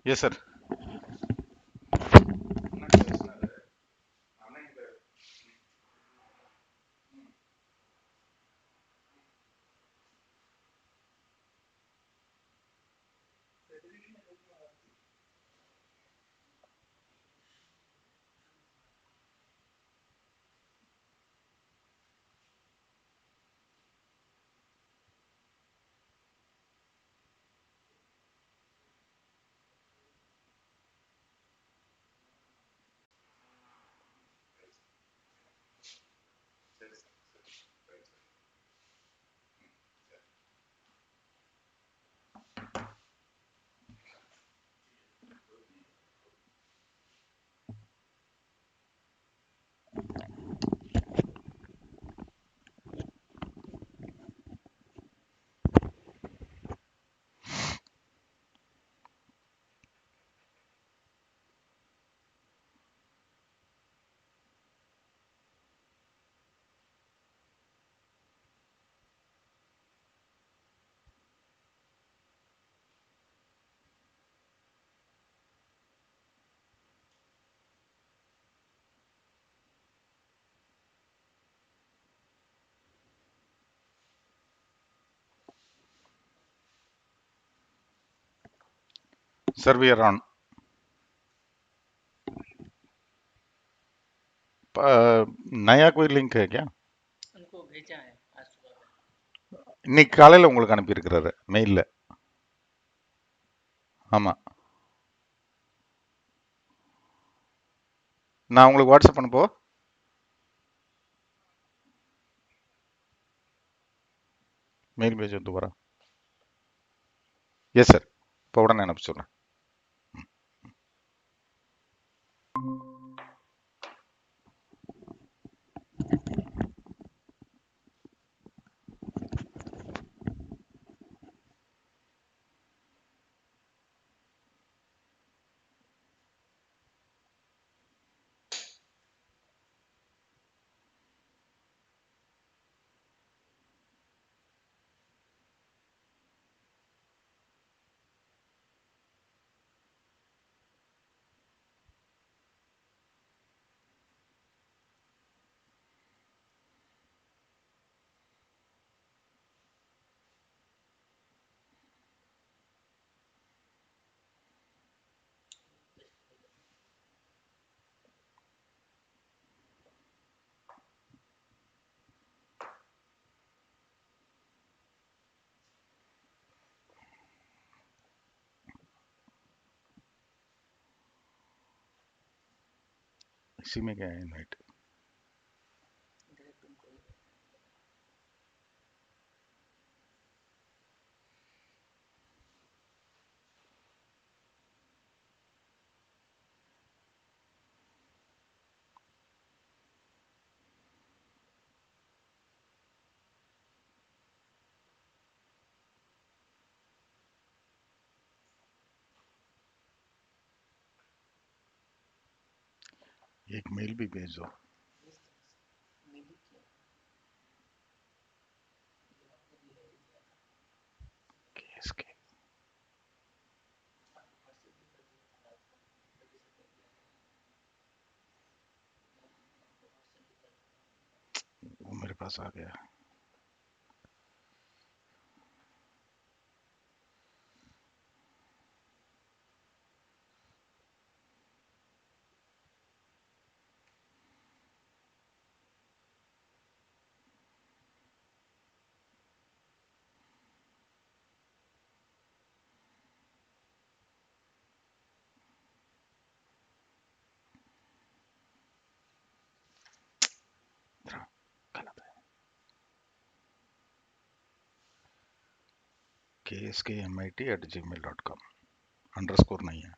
Yes, sir. Sir, we are on. नया कोई link है क्या? उनको भेजा है आज सुबह में. இன்னைக்கு காலையில உங்களுக்கு அனுப்பியிருக்கிறாரு மெயில்ல. ஆமா, நான் உங்களுக்கு வாட்ஸ்அப் அனுப்போ. மெயில் भेजो दोबारा. यस सर, இப்போ உடனே அனுப்ப சொல்றேன். इसी में क्या है इनवाइट? डायरेक्ट उनको ही. एक मेल भी भेज दो. मेल ही किया. ये आपने भी मेल दिया था. केएसके व्हाट्सएप भी कर दिया था रात को. तभी से मेल दिया था. आपको व्हाट्सएप भी कर दिया. वो मेरे पास आ गया. गलत है. kskmit@gmail.com अंडरस्कोर नहीं है.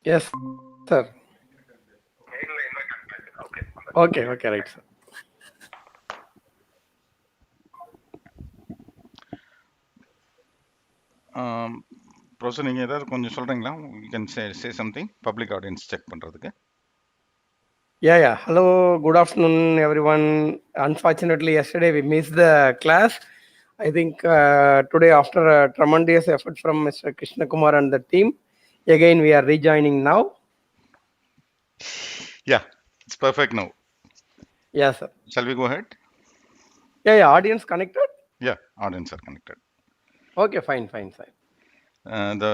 Yes, sir. Okay, okay, right, sir. Um, professor நீங்கள் ஏதாவது கொஞ்சம் சொல்கிறீங்களா? You can say something public audience check பண்ணுறதுக்கு. Yeah, yeah. Hello, good afternoon, everyone. Unfortunately, yesterday we missed the class. I think today, after a tremendous effort from Mr. Krishna Kumar and the team, again we are rejoining now. Yeah, it's perfect now. Yes, sir. Shall we go ahead? Yeah, yeah. Audience connected? Yeah, audience are connected. Okay, fine, fine, fine. The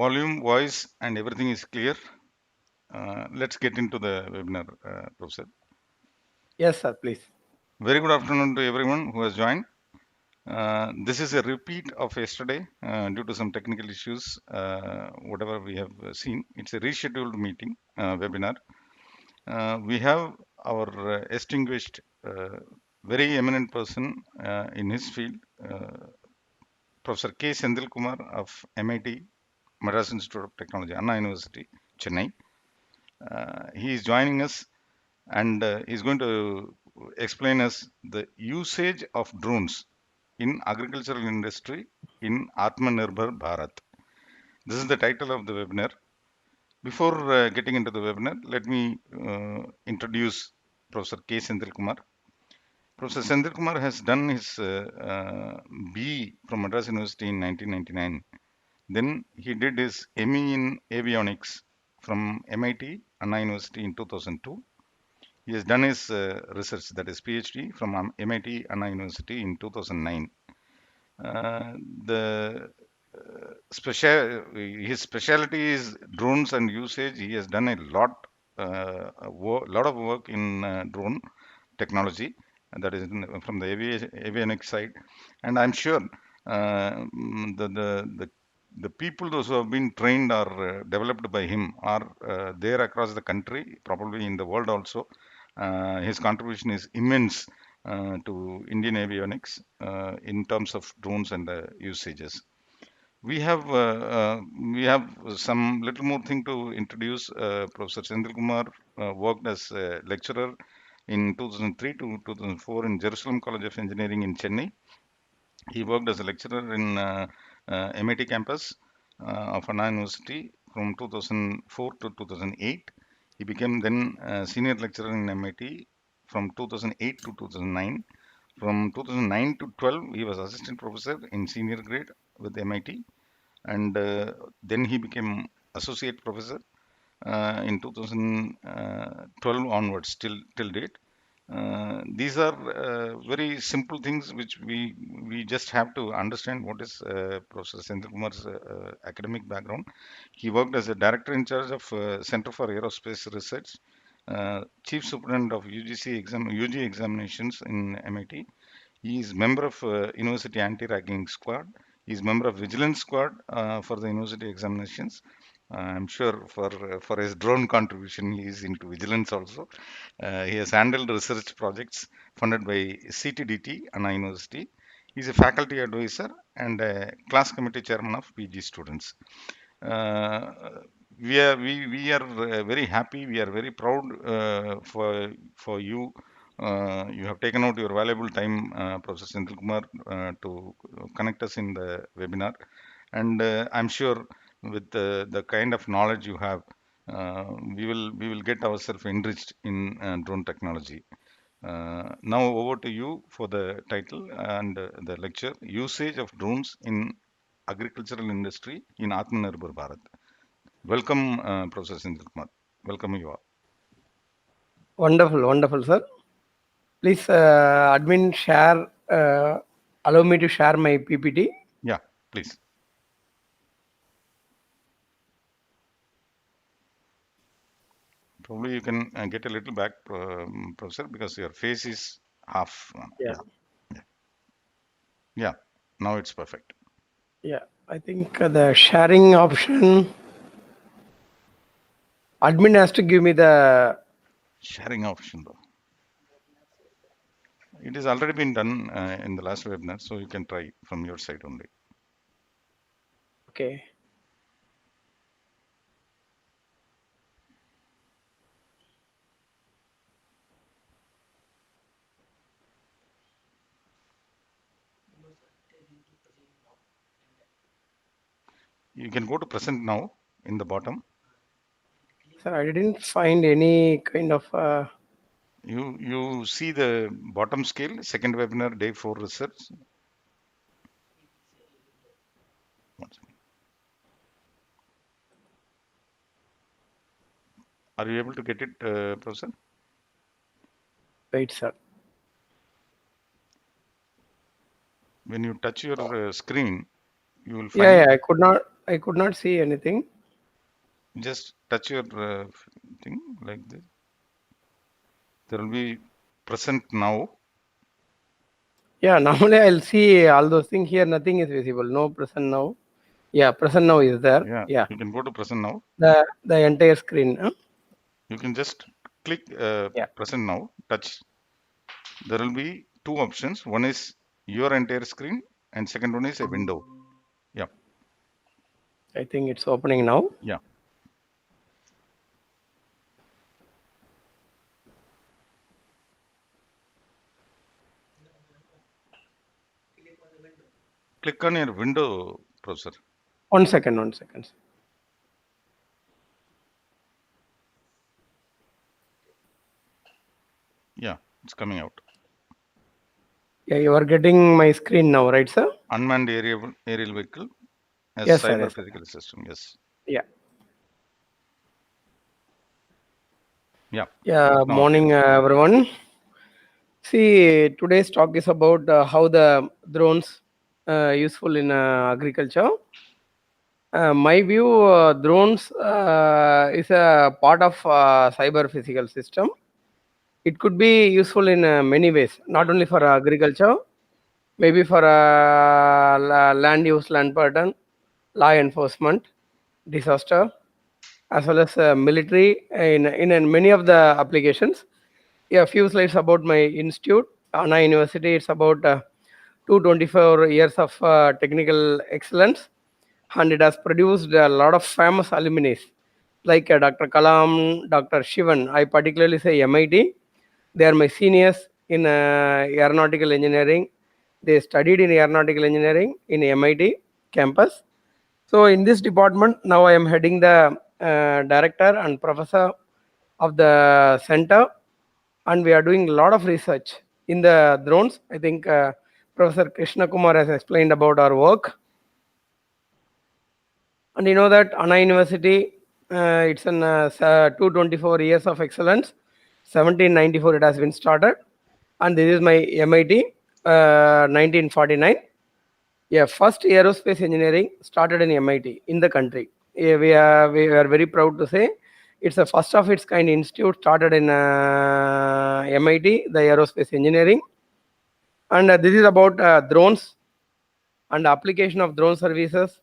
volume, voice, and everything is clear. Let's get into the webinar, Professor. Yes, sir, please. Very good afternoon to everyone who has joined. This is a repeat of yesterday due to some technical issues, whatever we have seen. It's a rescheduled meeting, webinar. We have our distinguished, very eminent person in his field, Professor K. Senthil Kumar of MIT, Madras Institute of Technology, Anna University, Chennai. He is joining us and he's going to explain us the usage of drones in agricultural industry in Atma Nirbhar Bharat. This is the title of the webinar. Before getting into the webinar, let me introduce Professor K. Senthil Kumar. Professor Senthil Kumar has done his BE from Madras University in 1999. Then he did his ME in avionics from MIT, Anna University in 2002. He has done his research, that is PhD, from MIT, Anna University in 2009. The his specialty is drones and usage. He has done a lot of work in drone technology, and that is from the avionics side. And I'm sure the people those who have been trained or developed by him are there across the country, probably in the world also. His contribution is immense to Indian avionics in terms of drones and usages. We have we have some little more thing to introduce. Professor Senthil Kumar worked as a lecturer in 2003 to 2004 in Jerusalem College of Engineering in Chennai. He worked as a lecturer in MIT campus of Anna University from 2004 to 2008. He became then senior lecturer in MIT from 2008 to 2009. From 2009 to 12, he was assistant professor in senior grade with MIT, and then he became associate professor in 2012 onwards till date. These are very simple things which we just have to understand what is Professor Senthil Kumar's academic background. He worked as a director in charge of Center for Aerospace Research, chief superintendent of UG examinations in MIT. He is member of University Anti-Ragging Squad. He is member of Vigilance Squad for the university examinations. I'm sure for his drone contribution, he is into vigilance also. He has handled research projects funded by CTDT, Anna University. He is a faculty advisor and a class committee chairman of PG students. Uh, we are very happy. We are very proud for you. You have taken out your valuable time, Professor Senthil Kumar, to connect us in the webinar. And I'm sure with the kind of knowledge you have, we will get ourselves enriched in drone technology. Now over to you for the title and the lecture: Usage of Drones in Agricultural Industry in Atmanirbhar Bharat. Welcome, Professor Senthil Kumar. Welcome you all. Wonderful, wonderful, sir. Please, admin share, allow me to share my PPT. Yeah, please. Probably you can get a little back, Professor, because your face is half. Yeah. Yeah, yeah, yeah. Now it's perfect. Yeah, I think the sharing option, admin has to give me the, Sharing option though. It has already been done in the last webinar, so you can try from your side only. okay. You can go to present now in the bottom. Sir, I didn't find any kind of. You see the bottom scale, second webinar, day 4 research. One second. Are you able to get it, Professor? Wait, sir. When you touch your screen, you will find. Yeah, I could not see anything. Just touch your thing like this. There will be present now. Yeah, normally I'll see all those things here. Nothing is visible. No present now. Yeah, present now is there. Yeah. You can go to present now. The entire screen. Huh? You can just click Yeah. present now, touch. There will be two options. One is your entire screen and second one is a window. Yeah. I think it's opening now. Yeah. Click on your window, Professor. One second. Yeah, it's coming out. Yeah, you are getting my screen now, right, sir? Unmanned aerial vehicle as Yes, sir, cyber yes, sir. physical system. Yes. Yeah. Yeah. Yeah. Morning, everyone. See, today's talk is about how the drones useful in agriculture. My view, drones is a part of cyber physical system. It could be useful in many ways, not only for agriculture, maybe for land use, land pattern, law enforcement, disaster, as well as military in many of the applications. Yeah, a few slides about my institute, Anna University. It's about 224 years of technical excellence, and it has produced a lot of famous alumni like Dr. Kalam, Dr. Shivan. I particularly say MIT. They are my seniors in aeronautical engineering. They studied in aeronautical engineering in MIT campus. So in this department, now I am heading the director and professor of the center, and we are doing a lot of research in the drones. I think Professor Krishna Kumar has explained about our work. And you know that Anna University, it's an 224 years of excellence. 1794 it has been started, and this is my MIT, 1949. Yeah, first aerospace engineering started in MIT in the country. Yeah, we are very proud to say it's the first of its kind institute started in MIT, the aerospace engineering. And this is about drones and application of drone services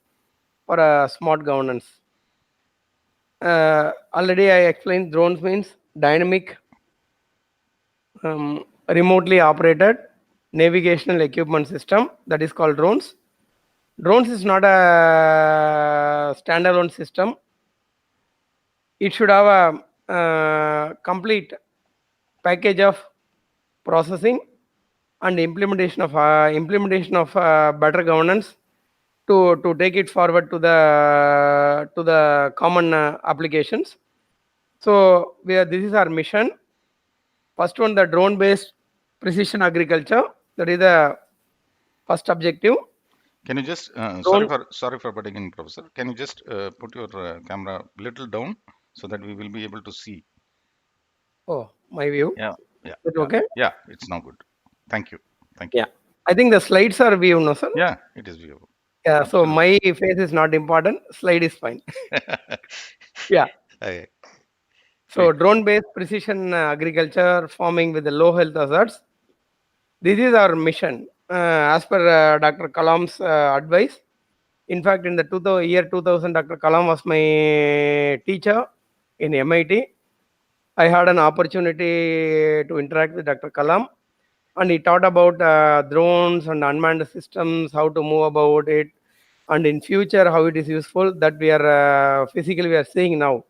for smart governance. Already I explained drones means dynamic, remotely operated navigational equipment system, that is called drones. Drones is not a standalone system. It should have a complete package of processing and implementation of better governance to take it forward to the common applications. So this is our mission. First one, the drone based precision agriculture, that is the first objective. Can you just sorry for butting in, Professor. Can you just put your camera little down so that we will be able to see? Oh, my view. Yeah. Is it okay? Yeah, it's now good. Thank you. Yeah, I think the slides are viewed, no, sir? Yeah, it is viewable. Yeah, so my face is not important. Slide is fine. Yeah. Okay. So drone-based precision agriculture, farming with the low health hazards. This is our mission, as per Dr. Kalam's advice. In fact, in the year 2000, Dr. Kalam was my teacher in MIT. I had an opportunity to interact with Dr. Kalam, and he taught about drones and unmanned systems, how to move about it, and in future how it is useful. That we are physically we are seeing now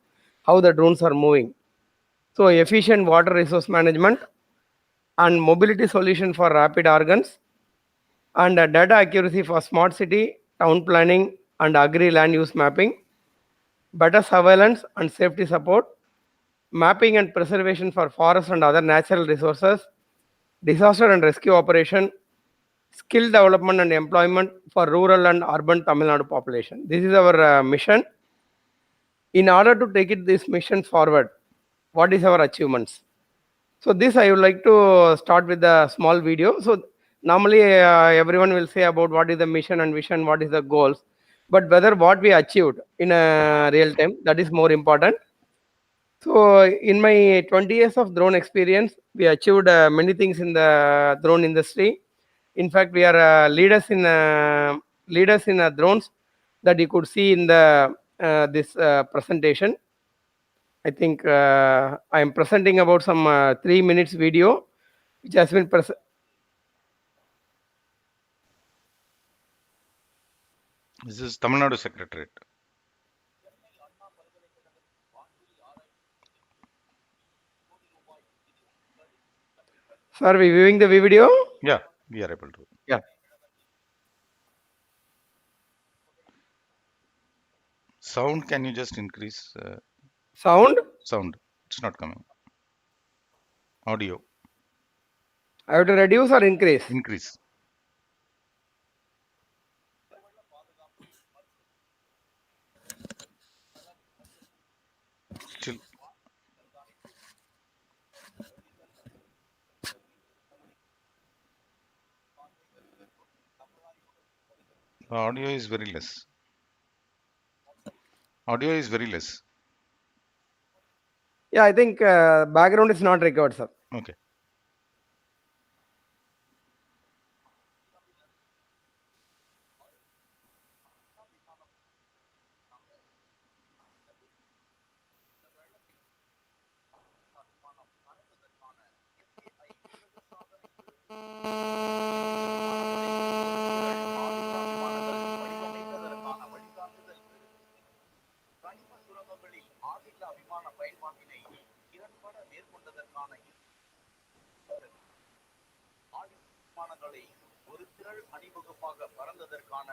how the drones are moving. So efficient water resource management and mobility solution for rapid organs, and data accuracy for smart city, town planning, and agri land use mapping, better surveillance and safety support, mapping and preservation for forest and other natural resources, disaster and rescue operation, skill development and employment for rural and urban Tamil Nadu population. This is our mission. In order to take this mission forward, what is our achievements? So this I would like to start with a small video. So normally everyone will say about what is the mission and vision, what is the goals, but whether what we achieved in a real time, that is more important. So in my 20 years of drone experience, we achieved many things in the drone industry. In fact, we are leaders in drones that you could see in the this presentation. I think I am presenting about some 3 minutes video, which has been This is Tamil Nadu Secretariat. Sir, we viewing the video? Yeah, we are able to. Yeah. Sound, can you just increase Sound? sound? It's not coming. Audio, I have to reduce or increase? increase. Still. The audio is very less. Audio is very less. Yeah, I think background is not required, sir. Okay. ஒரு திரள் அணிவகுப்பாக பறந்ததற்கான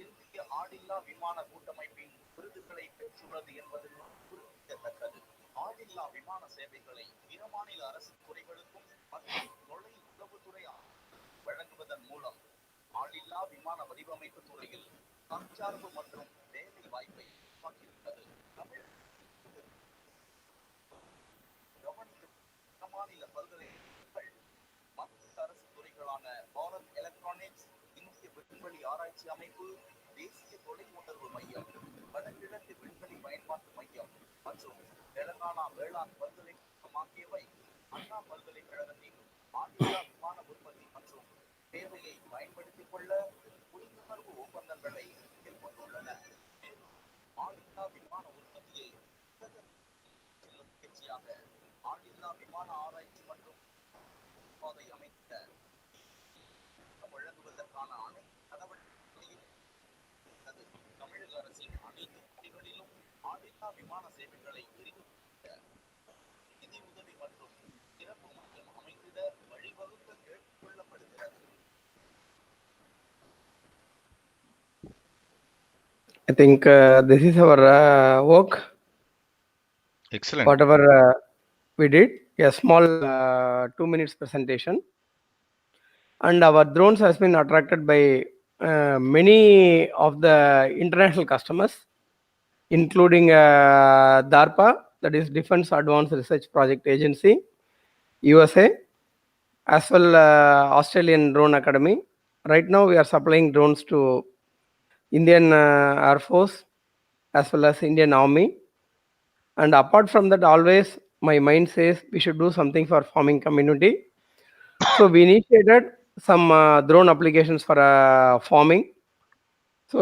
இந்திய ஆளில்லா விமான கூட்டமைப்பின் விருதுகளை பெற்றுள்ளது என்பது குறிப்பிடத்தக்கது. ஆளில்லா விமான சேவைகளை பிற மாநில அரசு துறைகளுக்கும் மற்றும் தொலை உளவுத்துறை வழங்குவதன் மூலம் ஆளில்லா விமான வடிவமைப்பு துறையில் தற்சார்பு மற்றும் வேலை வாய்ப்பை உருவாக்கியுள்ளது. மாநில பல்கலைக்கழகங்கள் மத்திய அரசு துறைகளான பாரத் எலக்ட்ரானிக்ஸ், இந்திய விண்வெளி ஆராய்ச்சி அமைப்பு, தேசிய தொலைத்தொடர்பு மையம், வடகிழக்கு விண்வெளி பயன்பாட்டு மையம் மற்றும் தெலங்கானா வேளாண் பல்கலைக்கழகம் ஆகியவை அண்ணா பல்கலைக்கழகத்தின் ஆளில்லா விமான உற்பத்தி மற்றும் சேவையை பயன்படுத்திக் கொள்ள புரிந்துணர்வு ஒப்பந்தங்களை மேற்கொண்டுள்ளன. ஆளில்லா விமான உற்பத்தியை முயற்சியாக ஆளில்லா விமான ஆராய்ச்சி மற்றும் பாதை அமைக்க வழங்குவதற்கான அனைத்து நடவடிக்கைகளையும் தமிழக அரசின் அனைத்து பணிகளிலும் ஆளில்லா விமான சேவைகளை விரிவுபடுத்த நிதி உதவி மற்றும் சிறப்பு மையம் அமைந்திட வழிவகுக்க கேட்டுக்கொள்ளப்படுகிறது. I think this is our work. Excellent. Whatever we did, a small 2 minutes presentation. And our drones has been attracted by many of the international customers, including DARPA, that is Defense Advanced Research Project Agency, USA, as well Australian Drone Academy. Right now we are supplying drones to Indian Air Force as well as Indian Army. And apart from that, always my mind says we should do something for farming community. So we initiated some drone applications for farming. So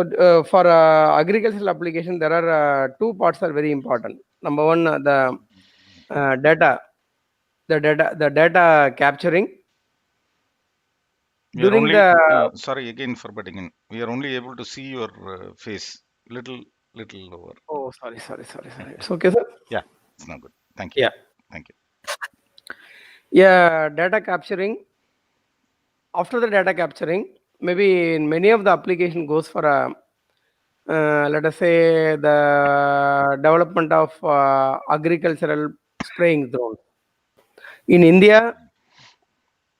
for agricultural application, there are two parts are very important. Number one, the data capturing. We are During only, the sorry again for butting in. We are only able to see your face. Little lower. oh sorry. It's okay, sir. Yeah, it's not good. Thank you. Yeah. Thank you. Yeah, data capturing. After the data capturing, maybe in many of the application goes for let us say the development of agricultural spraying drones. In India,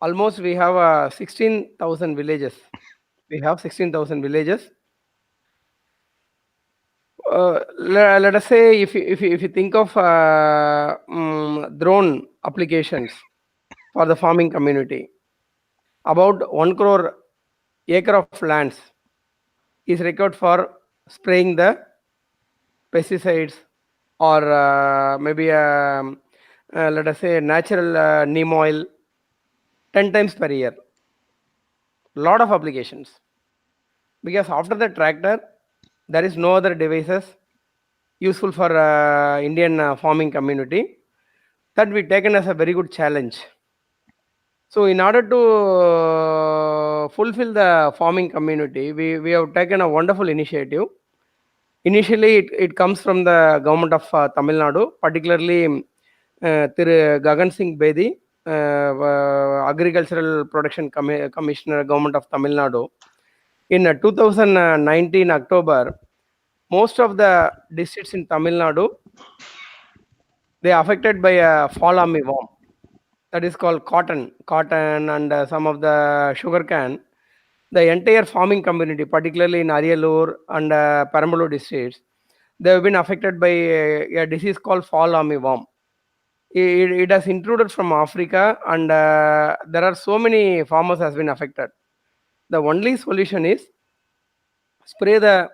almost we have 16,000 villages. We have 16,000 villages. Let us say if you think of drone applications for the farming community, about 1 crore acre of lands is required for spraying the pesticides or maybe let us say natural neem oil 10 times per year. Lot of applications, because after the tractor there is no other devices useful for Indian farming community, that we taken as a very good challenge. So in order to fulfill the farming community, we have taken a wonderful initiative. Initially, it comes from the government of Tamil Nadu, particularly Thiru Gagan Singh Bedi, Agricultural Production Commissioner, Government of Tamil Nadu. In 2019 October, most of the districts in Tamil Nadu, they are affected by a fall army worm. That is called cotton and some of the sugar cane. The entire farming community, particularly in Ariyalur and Perambalur districts, they have been affected by a disease called fall army worm. It has intruded from Africa, and there are so many farmers has been affected. The only solution is spray the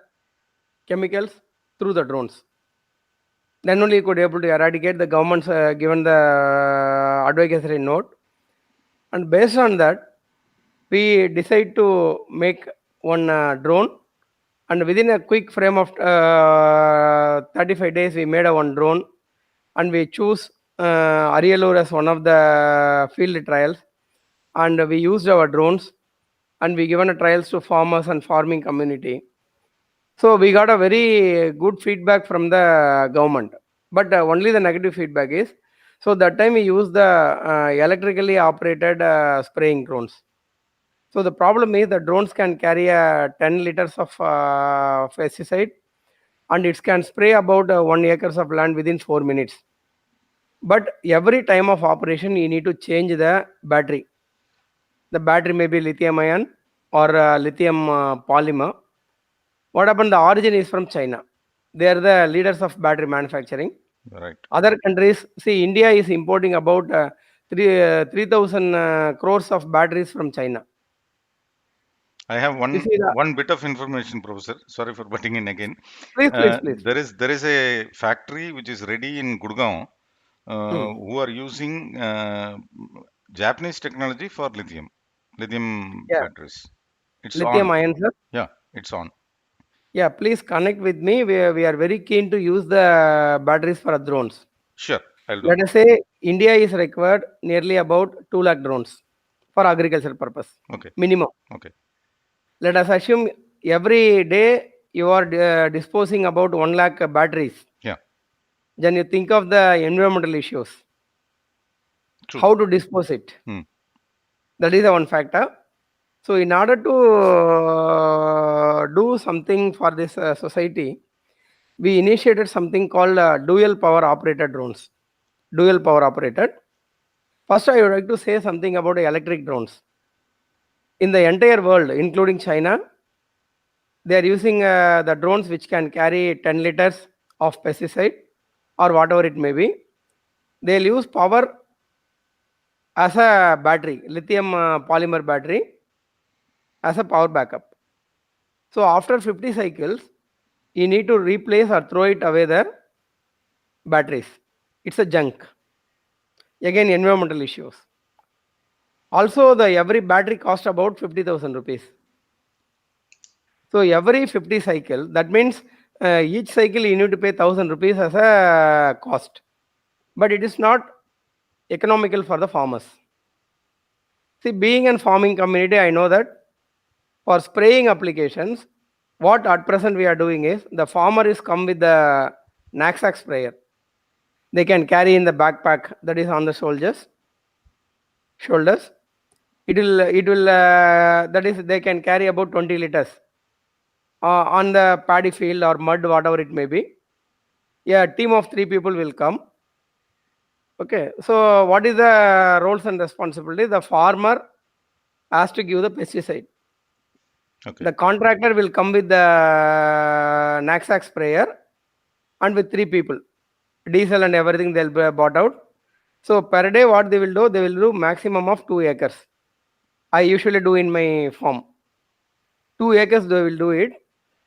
chemicals through the drones. Then only you could able to eradicate. The government's given the advisory note, and based on that, we decide to make one drone, and within a quick frame of 35 days, we made a one drone, and we choose Ariyalur as one of the field trials, and we used our drones, and we given a trials to farmers and farming community. So we got a very good feedback from the government, but only the negative feedback is, so that time we use the electrically operated spraying drones. So the problem is the drones can carry 10 liters of pesticide, and it can spray about 1 acres of land within 4 minutes. But every time of operation, you need to change the battery. The battery may be lithium ion or lithium polymer. What happened? The origin is from China. They are the leaders of battery manufacturing. Right. Other countries, see, India is importing about 3,000 crores of batteries from China. I have You see the, one bit of information, Professor. Sorry for butting in again. please. There is a factory which is ready in Gurgaon who are using Japanese technology for lithium Yeah, batteries. It's lithium on. ion, sir. Yeah, it's on. Yeah, please connect with me. We are very keen to use the batteries for drones. Sure, I'll do Let that. us say India is required nearly about 2 lakh drones for agricultural purpose, Okay, minimum. okay. Let us assume every day you are disposing about 1 lakh batteries. Yeah, Then you think of the environmental issues, true. how to dispose it. Hmm. That is the one factor. So in order to do something for this society, we initiated something called dual power operated drones. Dual power operated. First, I would like to say something about electric drones. In the entire world, including China, they are using the drones which can carry 10 liters of pesticide or whatever it may be. They'll use power as a battery, lithium polymer battery, as a power backup. So after 50 cycles, you need to replace or throw it away the batteries. It's a junk. Again, environmental issues. Also, the every battery cost about 50,000 rupees. So every 50 cycle, that means each cycle you need to pay 1,000 rupees as a cost. But it is not economical for the farmers. See, being in farming community, I know that for spraying applications, what at present we are doing is the farmer is come with the knapsack sprayer. They can carry in the backpack that is on the shoulders. It will that is they can carry about 20 liters. on the paddy field or mud, whatever it may be. A team of 3 people will come. Okay, so what is the roles and responsibility? The farmer has to give the pesticide. Okay. The contractor will come with the knapsack sprayer and with 3 people. Diesel and everything they'll be bought out. So per day, what they will do maximum of 2 acres. I usually do in my farm. 2 acres they will do it.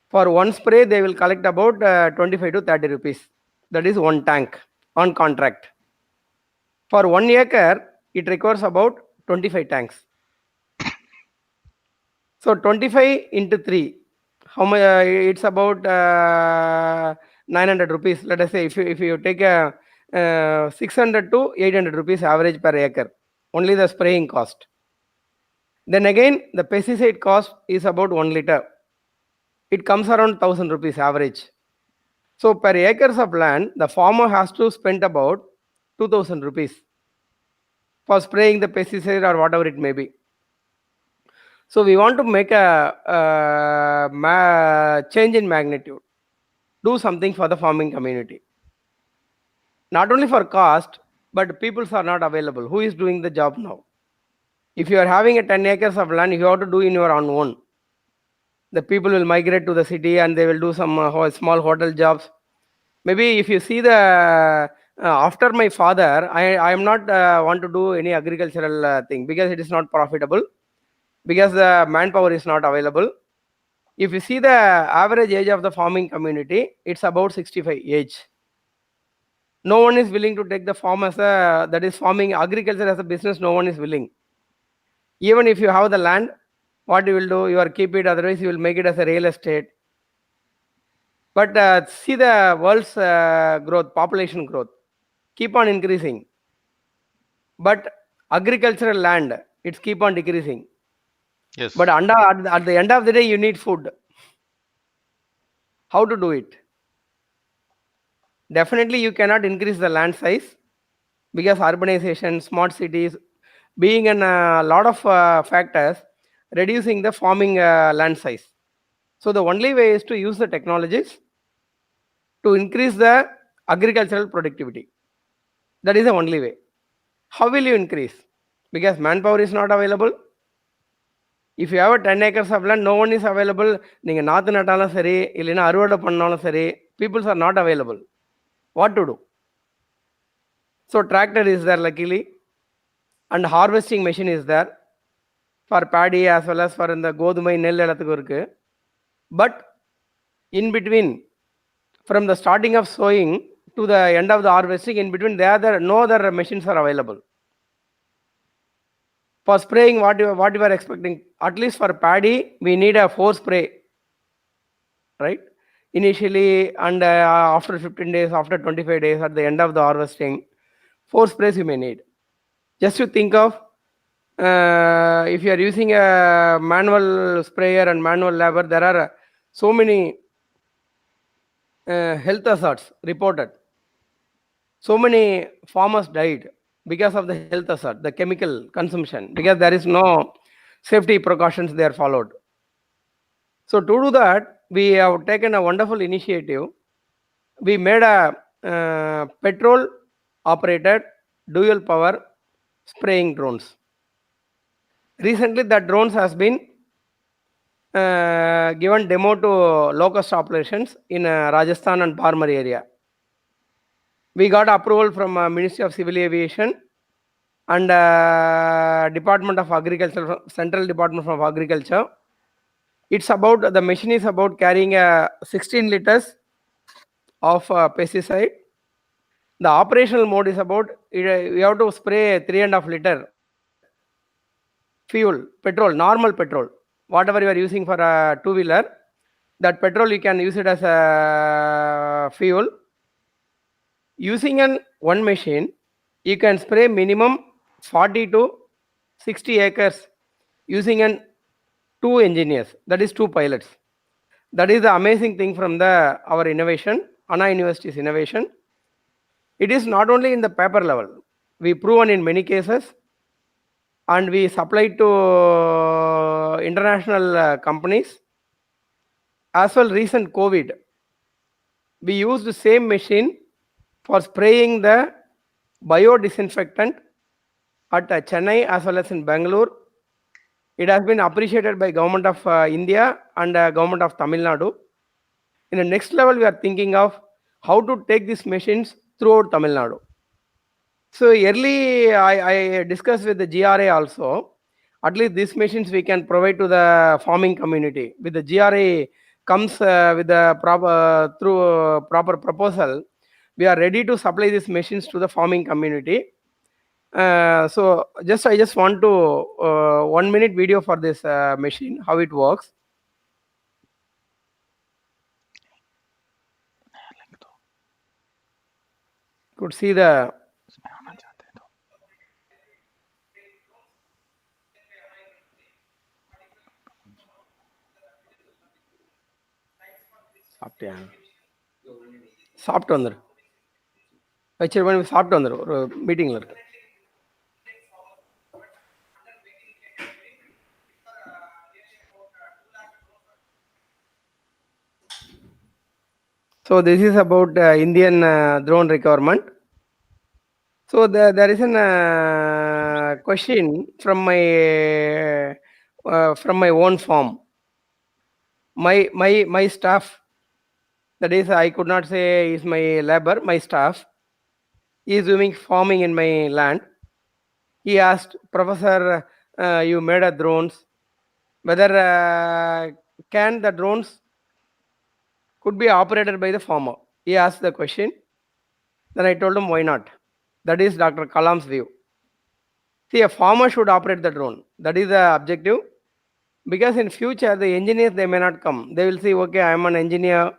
For one spray, they will collect about 25 to 30 rupees. That is one tank on contract. For 1 acre, it requires about 25 tanks. So 25 into 3, how much? It's about 900 rupees. Let us say if you take a 600 to 800 rupees average per acre, only the spraying cost. Then again, the pesticide cost is about 1 liter. It comes around 1000 rupees average. So per acres of land, the farmer has to spend about 2000 rupees for spraying the pesticide or whatever it may be. So we want to make a change in magnitude. Do something for the farming community. Not only for cost, but people are not available. Who is doing the job now? If you are having a 10 acres of land, you have to do in your own. The people will migrate to the city and they will do some small hotel jobs. Maybe if you see the after my father, I am not want to do any agricultural thing because it is not profitable, because the manpower is not available. If you see the average age of the farming community, it's about 65 age. No one is willing to take the farm as a, that is farming agriculture as a business. No one is willing. Even if you have the land, what you will do, you are keep it, otherwise you will make it as a real estate. But see the world's growth, population growth, keep on increasing. But agricultural land, it's keep on decreasing. Yes. But at the end of the day, you need food. How to do it? Definitely, you cannot increase the land size because urbanization, smart cities, being in a lot of factors, reducing the farming land size. So the only way is to use the technologies to increase the agricultural productivity. That is the only way. How will you increase? Because manpower is not available. If you have a 10 acres of land, no one is available. நீங்கள் நாற்று நட்டாலும் சரி இல்லைன்னா அறுவடை பண்ணாலும் சரி, people are not available. What to do? So tractor is there luckily, and harvesting machine is there for paddy as well as for இந்த கோதுமை நெல் எல்லாத்துக்கும் இருக்கு. But in between, from the starting of sowing to the end of the harvesting, in between there no other machines are available. For spraying, what you are expecting, at least for paddy, we need a 4 spray, right? Initially, and after 15 days, after 25 days, at the end of the harvesting, 4 sprays you may need. Just to think of, if you are using a manual sprayer and manual labor, there are so many health hazards reported. So many farmers died because of the health hazard, the chemical consumption, because there is no safety precautions they are followed. So to do that, we have taken a wonderful initiative. We made a petrol operated dual power spraying drones. Recently, that drones has been given demo to low-cost operations in Rajasthan and Barmer area. We got approval from Ministry of Civil Aviation and Department of Agriculture, Central Department of Agriculture. It's about, the machine is about carrying 16 liters of pesticide. The operational mode is about, you have to spray 3.5 liter fuel, petrol, normal petrol. Whatever you are using for a two-wheeler, that petrol you can use it as a fuel. Using one machine, you can spray minimum 40 to 60 acres using 2 engineers, that is 2 pilots. That is the amazing thing from our innovation, Anna University's innovation. It is not only in the paper level. We proven in many cases, and we supply to international companies. as well recent COVID, we used the same machine for spraying the biodisinfectant at Chennai as well as in Bangalore. It has been appreciated by government of India and government of Tamil Nadu. In the next level, we are thinking of how to take these machines throughout Tamil Nadu. So early, I discussed with the GRA also. At least these machines we can provide to the farming community. With the GRA comes with the proper through proper proposal, we are ready to supply these machines to the farming community. So I just want to 1 minute video for this machine, how it works. Could see the சாப்பிட்டியா சாப்பிட்டு வந்துரு சரி பண்ணி சாப்பிட்டு வந்துரு ஒரு மீட்டிங்கில் இருக்கு. So this is about Indian drone requirement. So there is a question from my own farm. My staff, that is I could not say is my labor. My staff is doing farming in my land. He asked, Professor, you made a drones. Whether can the drones could be operated by the farmer? He asked the question. Then I told him why not. That is Dr. Kalam's view. See, a farmer should operate the drone. That is the objective. Because in future, the engineers, they may not come. They will say, okay, I am an engineer.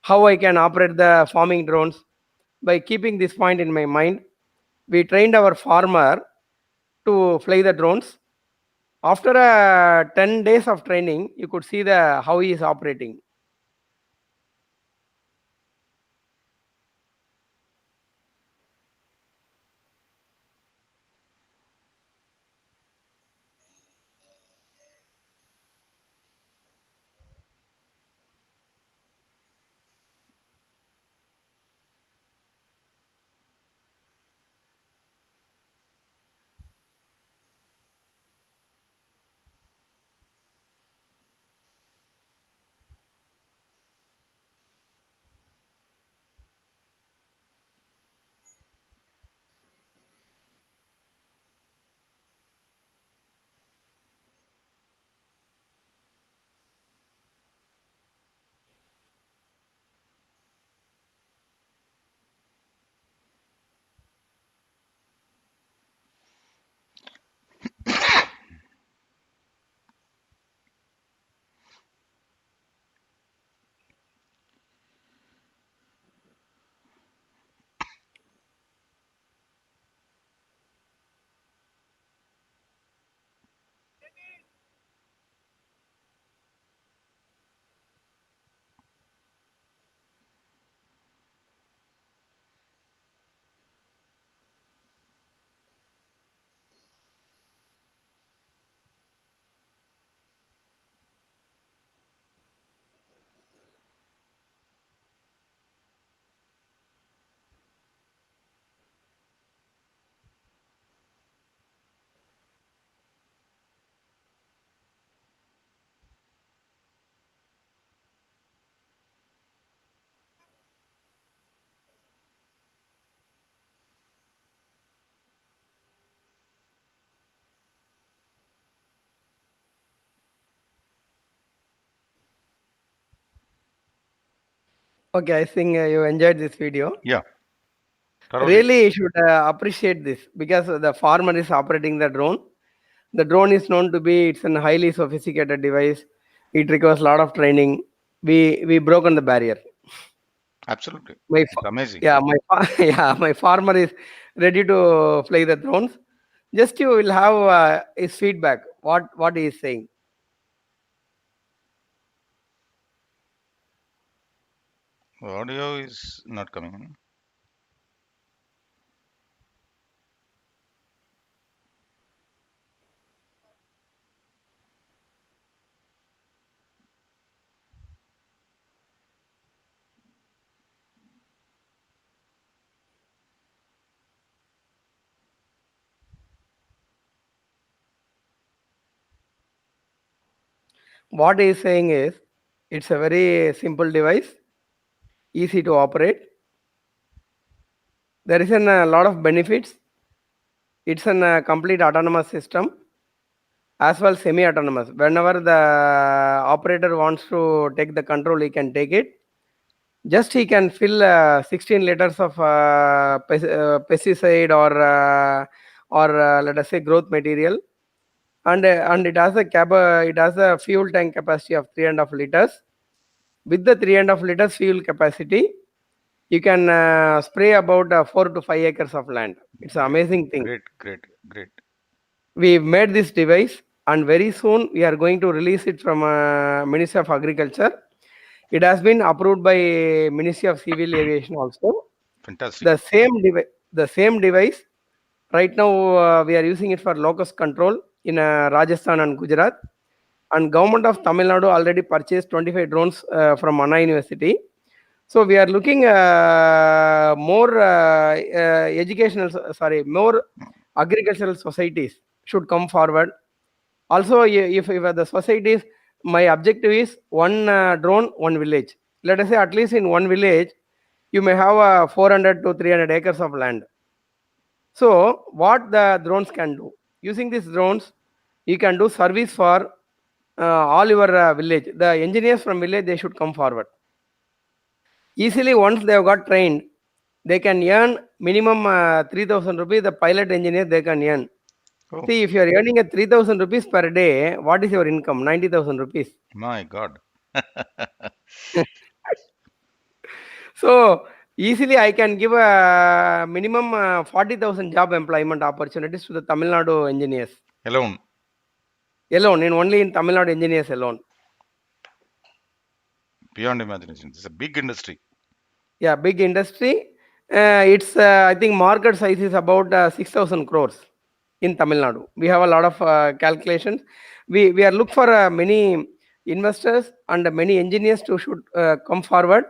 How I can operate the farming drones? By keeping this point in my mind, we trained our farmer to fly the drones. After 10 days of training, you could see how he is operating. Okay, I think you enjoyed this video. Yeah, thoroughly. Really, you should appreciate this because the farmer is operating the drone. The drone is known to be it's a highly sophisticated device. It requires a lot of training. We broken the barrier. Absolutely. My It's amazing. yeah, yeah, my farmer is ready to fly the drones. Just you will have his feedback. What he is saying. The audio is not coming in. What he is saying is, it's a very simple device, easy to operate. There is a lot of benefits. It's a complete autonomous system as well semi-autonomous. Whenever the operator wants to take the control, he can take it. Just he can fill 16 liters of pesticide or let us say growth material, and it has a fuel tank capacity of 3.5 liters. With the 3.5 liters fuel capacity, you can spray about 4 to 5 acres of land. It's an amazing thing. Great. We made this device, and very soon we are going to release it from Ministry of Agriculture. It has been approved by Ministry of Civil Aviation also. Fantastic. The same device. Right now we are using it for locust control in Rajasthan and Gujarat. And government of Tamil Nadu already purchased 25 drones from Anna University. So we are looking more more agricultural societies should come forward. Also, if the societies, my objective is one drone, one village. Let us say at least in one village, you may have 400 to 300 acres of land. So what the drones can do? Using these drones, you can do service for all your village. The engineers from village, they should come forward. Easily, once they have got trained, they can earn minimum 3,000 rupees. The pilot engineer, they can earn. Oh, See, if you are earning 3,000 rupees per day, what is your income? 90,000 rupees. my God. So easily I can give a minimum 40,000 job employment opportunities to the Tamil Nadu engineers Alone. alone, only in Tamil Nadu engineers alone. Beyond imagination. It's a big industry. Yeah, big industry. It's I think market size is about 6,000 crores in Tamil Nadu. We have a lot of calculations. We are look for many investors and many engineers to should come forward.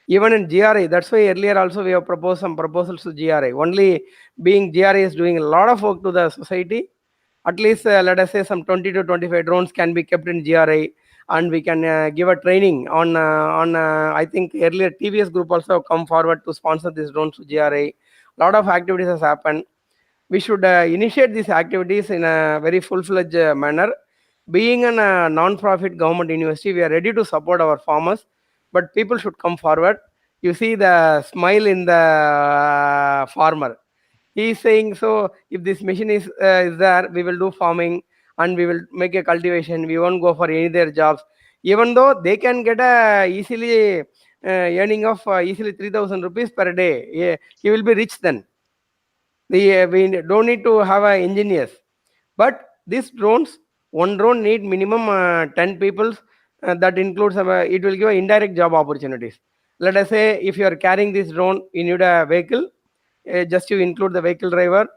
Even in GRI, that's why earlier also we have proposed some proposals to GRI. Only being GRI is doing a lot of work to the society. At least let us say some 20 to 25 drones can be kept in GRI, and we can give a training on I think earlier TVS group also come forward to sponsor these drones to GRI. Lot of activities has happened. We should initiate these activities in a very full-fledged manner. Being a non-profit government university, we are ready to support our farmers, but people should come forward. You see the smile in the farmer. He is saying, so if this machine is there, we will do farming and we will make a cultivation. We won't go for any other jobs. Even though they can get a easily earning of easily 3,000 rupees per day, yeah, he will be rich then. We don't need to have engineers, but these drones, one drone need minimum 10 people. That includes it will give indirect job opportunities. Let us say if you are carrying this drone, you need a vehicle. Just you include the vehicle driver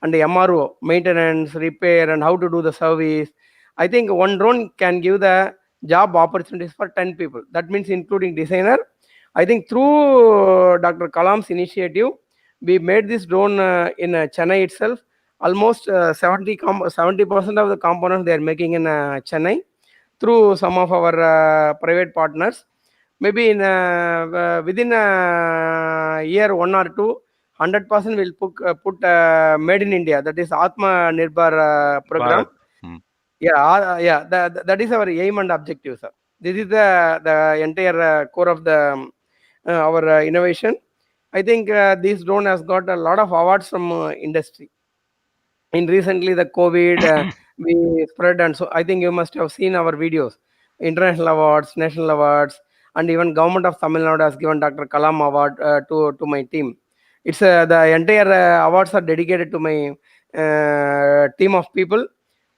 and the MRO, maintenance, repair, and how to do the service. I think one drone can give the job opportunities for 10 people. That means including designer. I think through Dr. Kalam's initiative, we made this drone in Chennai itself. Almost 70% of the components they are making in Chennai through some of our private partners. Maybe in within a year, 1 or 2, 100% will put made in India. That is Atma Nirbhar program. Bharat. Hmm. Yeah. That is our aim and objective, sir. This is the entire core of the our innovation. I think this drone has got a lot of awards from industry. In recently the COVID, we spread, and so I think you must have seen our videos, international awards, national awards, and even government of Tamil Nadu has given Dr. Kalam award to my team. It's the entire awards are dedicated to my team of people.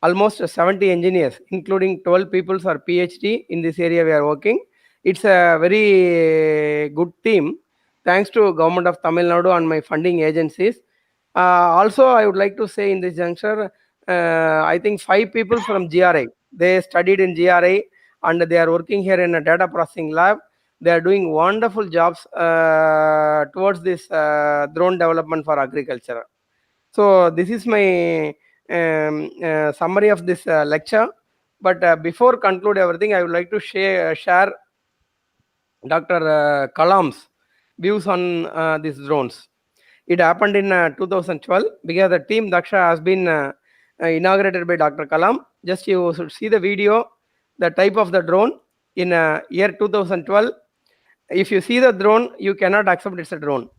Almost 70 engineers, including 12 people are PhD in this area we are working. It's a very good team. Thanks to government of Tamil Nadu and my funding agencies. Also, I would like to say in this juncture, I think 5 people from GRI, they studied in GRI and they are working here in a data processing lab. They are doing wonderful jobs towards this drone development for agriculture. So this is my summary of this lecture. But before conclude everything, I would like to share Dr. Kalam's views on these drones. It happened in 2012 because the team Daksha has been inaugurated by Dr. Kalam. Just you should see the video, the type of the drone in year 2012. If you see the drone, you cannot accept it's a drone.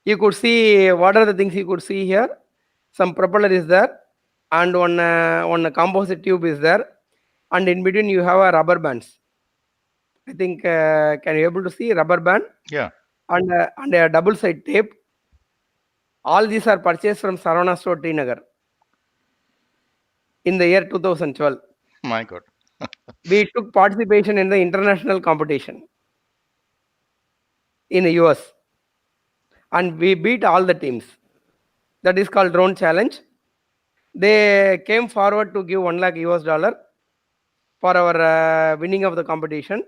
You could see what are the things you could see here. Some propeller is there, and one composite tube is there, and in between you have a rubber bands. I think can you able to see rubber band? Yeah. And a double side tape. All these are purchased from Sarana Store, Trinagar, in the year 2012. My God. We took participation in the international competition in the US, and we beat all the teams. That is called drone challenge. They came forward to give 1 lakh US dollar for our winning of the competition.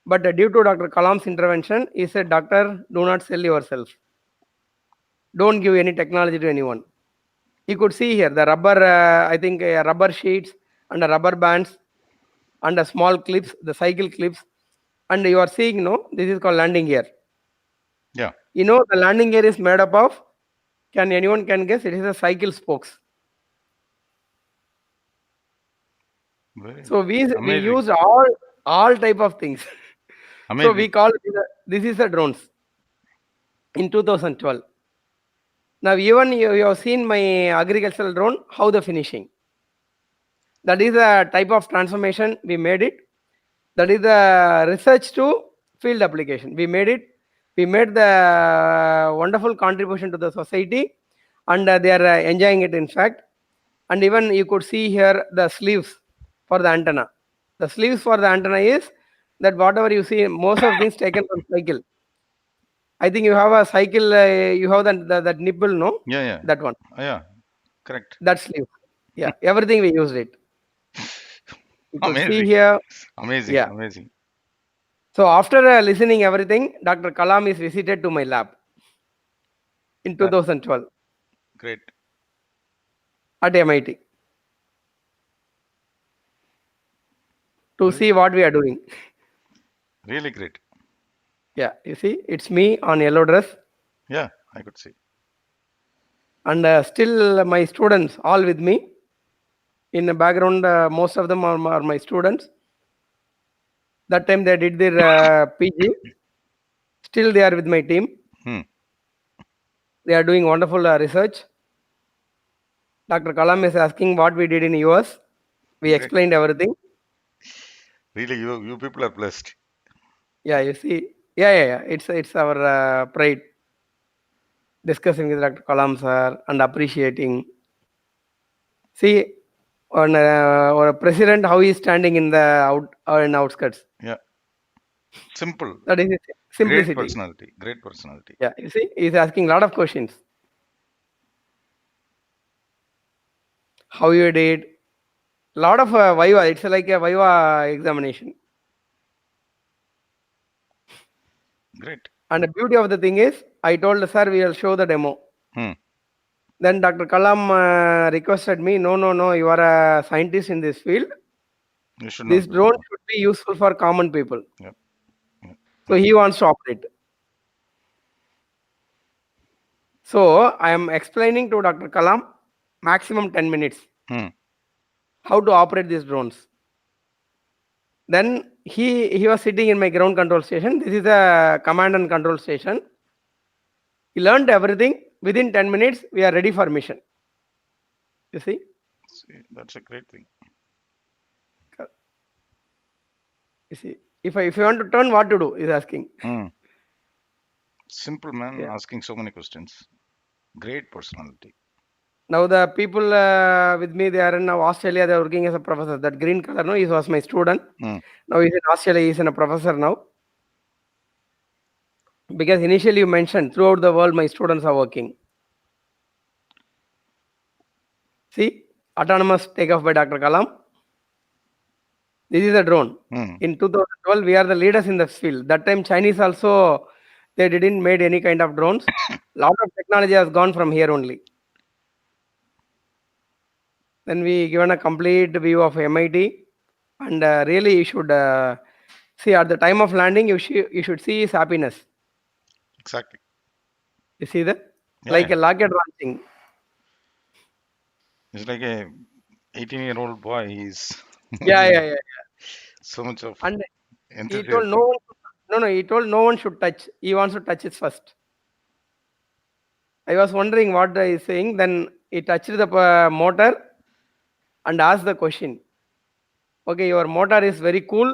But due to Dr. Kalam's intervention, he said, "Doctor, do not sell yourself. Don't give any technology to anyone." You could see here the rubber, I think rubber sheets and the rubber bands and the small clips, the cycle clips. And you are seeing, no, this is called landing gear. Yeah. You know, the landing gear is made up of, can anyone can guess, it is a cycle spokes. Very So we amazing. use all type of things. So we Amazing. call this is a drones in 2012. Now even you have seen my agricultural drone, how the finishing. That is a type of transformation we made it. That is the research to field application. We made it. We made the wonderful contribution to the society, and they are enjoying it, in fact. And even you could see here the sleeves for the antenna. The sleeves for the antenna is that whatever you see, most of things taken from cycle. I think you have a cycle, you have that nipple, no? Yeah, yeah. That one. Yeah. Correct. That sleeve. Yeah, everything we used it. You could see Amazing. here. Amazing. Yeah. Amazing. So after listening everything, Dr. Kalam is visited to my lab in 2012 Great. at MIT to see what we are doing. Really great. Yeah, you see, it's me on yellow dress, Yeah, I could see. and still my students all with me. In the background, most of them are my students. That time they did their PG. Still they are with my team. Hmm. They are doing wonderful research. Dr. Kalam is asking what we did in US. We Great. explained everything. Really, you people are blessed. Yeah, you see. Yeah. It's our pride discussing with Dr. Kalam sir and appreciating. See, on or a president, how he is standing in the outskirts. Yeah. Simple. That is Great simplicity. personality. Great personality. Yeah, you see, he's asking a lot of questions. How you did? Lot of Viva. It's like a Viva examination. Great. And the beauty of the thing is, I told sir, we will show the demo. Hmm. Then Dr. Kalam requested me, no, you are a scientist in this field. You should This not. drone should be useful for common people. Yep. Yep. So he wants to operate. So I am explaining to Dr. Kalam maximum 10 minutes Hmm. how to operate these drones. Then he was sitting in my ground control station. This is a command and control station. He learned everything. Within 10 minutes, we are ready for mission. You see? See, that's a great thing. You see, if you want to turn, what to do? He's asking. Hmm. Simple man Yeah. asking so many questions. Great personality. Now the people with me, they are in now Australia. They are working as a professor. That green color, no, he was my student. Hmm. Now he's in Australia. He's in a professor now. Because initially you mentioned throughout the world, my students are working. See, autonomous takeoff by Dr. Kalam. This is a drone. Hmm. In 2012, we are the leaders in this field. That time, Chinese also, they didn't made any kind of drones. Lot of technology has gone from here only. Then we given a complete view of MIT, and really you should see at the time of landing you should see his happiness. Exactly. You see that? Yeah, Like yeah. a rocket launching. It's like a 18-year-old boy. He's Yeah, yeah, moving yeah. so much of And he told no enthusiasm. one. No, he told no one should touch. He wants to touch it first. I was wondering what he is saying. Then he touched the motor and asked the question. Okay, your motor is very cool.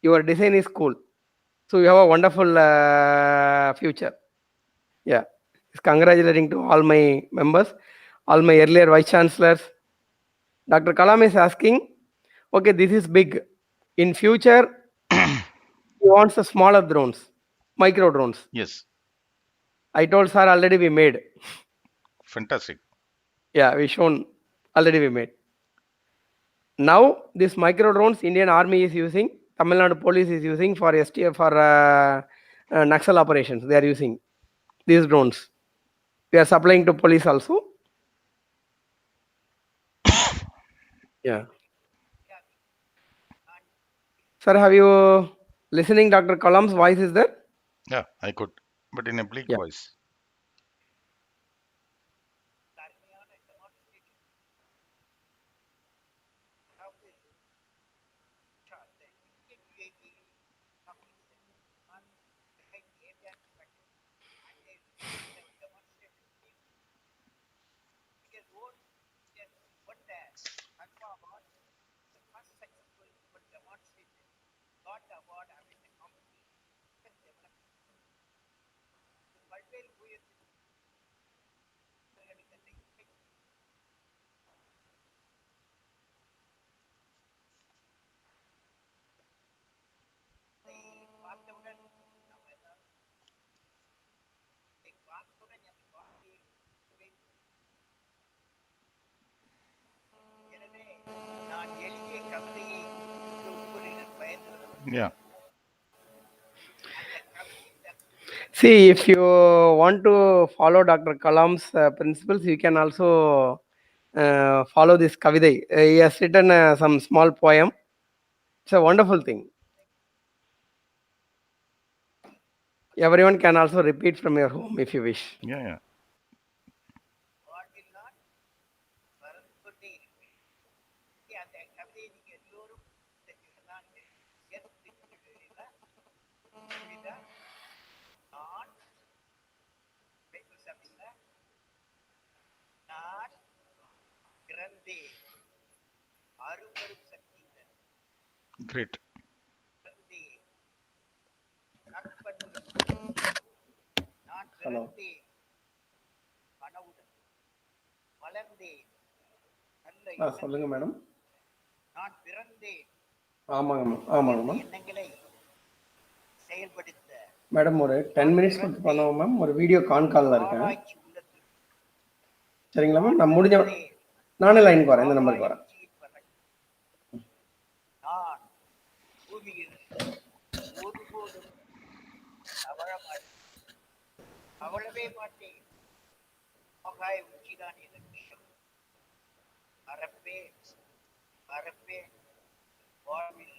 Your design is cool. So you have a wonderful future. Yeah. It's congratulating to all my members, all my earlier vice chancellors. Dr. Kalam is asking, okay, this is big. In future, he wants the smaller drones, micro drones. Yes, I told sir already we made. fantastic. Yeah, we shown already we made. Now this micro drones Indian Army is using, Tamil Nadu Police is using for STF for Naxal operations. They are using these drones. We are supplying to police also. Yeah. Sir, have you listening? Dr. Kalam's voice is there? Yeah, I could, but in a bleak Yeah. voice. Atma award, the first successful but demonstration, got the award as a company development. பல்வேறு பார்த்தவுடன் நம்ம பார்த்தவுடன் எனக்கு வாழ்க்கையை எனவே நான் எளிய கவிதையை உங்களிடம் பயந்துள்ளது Yeah, See, if you want to follow Dr. Kalam's principles, you can also follow this Kavidai. He has written some small poem. It's a wonderful thing. Everyone can also repeat from your home if you wish. yeah, yeah. வாழ்வில் நான் வளர்ந்து கொண்டே இருப்பேன் அந்த கவிதையை நீங்க எல்லோரும் நான் நான் பிறந்தேன் அரும்பெரும் சக்தியுடன் Great. பிறந்தேன் நட்பண்புடன் நான் பிறந்தேன் கனவுடன் வளர்ந்தேன் நல்ல சொல்லுங்க மேடம். நான் பிறந்தேன் ஆமாங்க எண்ணங்களை செயல்படுத்த மேடம் ஒரு 10 மினிட்ஸ் கொடுத்து பண்ணுவோம் மேம். ஒரு வீடியோ கால்ல இருக்கேன். ஆராய்ச்சி உள்ளத்தில் சரிங்களா மேம்? நான் முடிஞ்ச நானே லைனுக்கு வரேன். இந்த நம்பருக்கு வரேன். நான் பூமியில் ஒருபோதும் அவளவே மாட்டேன் மகாய உச்சிதான் என் லட்சியம் அறப்பே வாழ்வில்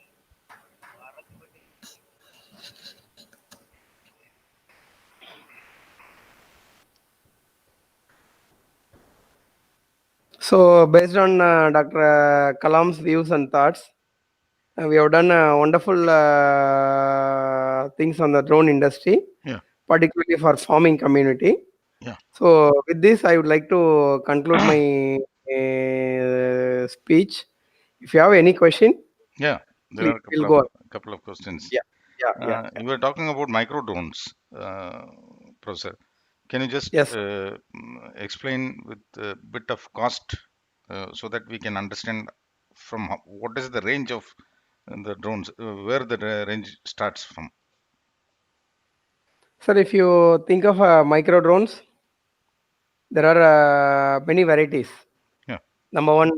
மறப்பது So, based on Dr. Kalam's views and thoughts, we have done wonderful things on the drone industry, Yeah, particularly for farming community. yeah. So, with this, I would like to conclude my speech. If you have any question, Yeah, there please, are we'll go on. a couple of questions. Yeah. You were talking about micro drones, Professor. Can you just Yes. explain with a bit of cost so that we can understand from what is the range of the drones, where the range starts from? Sir, if you think of micro drones, there are many varieties. Yeah. Number one,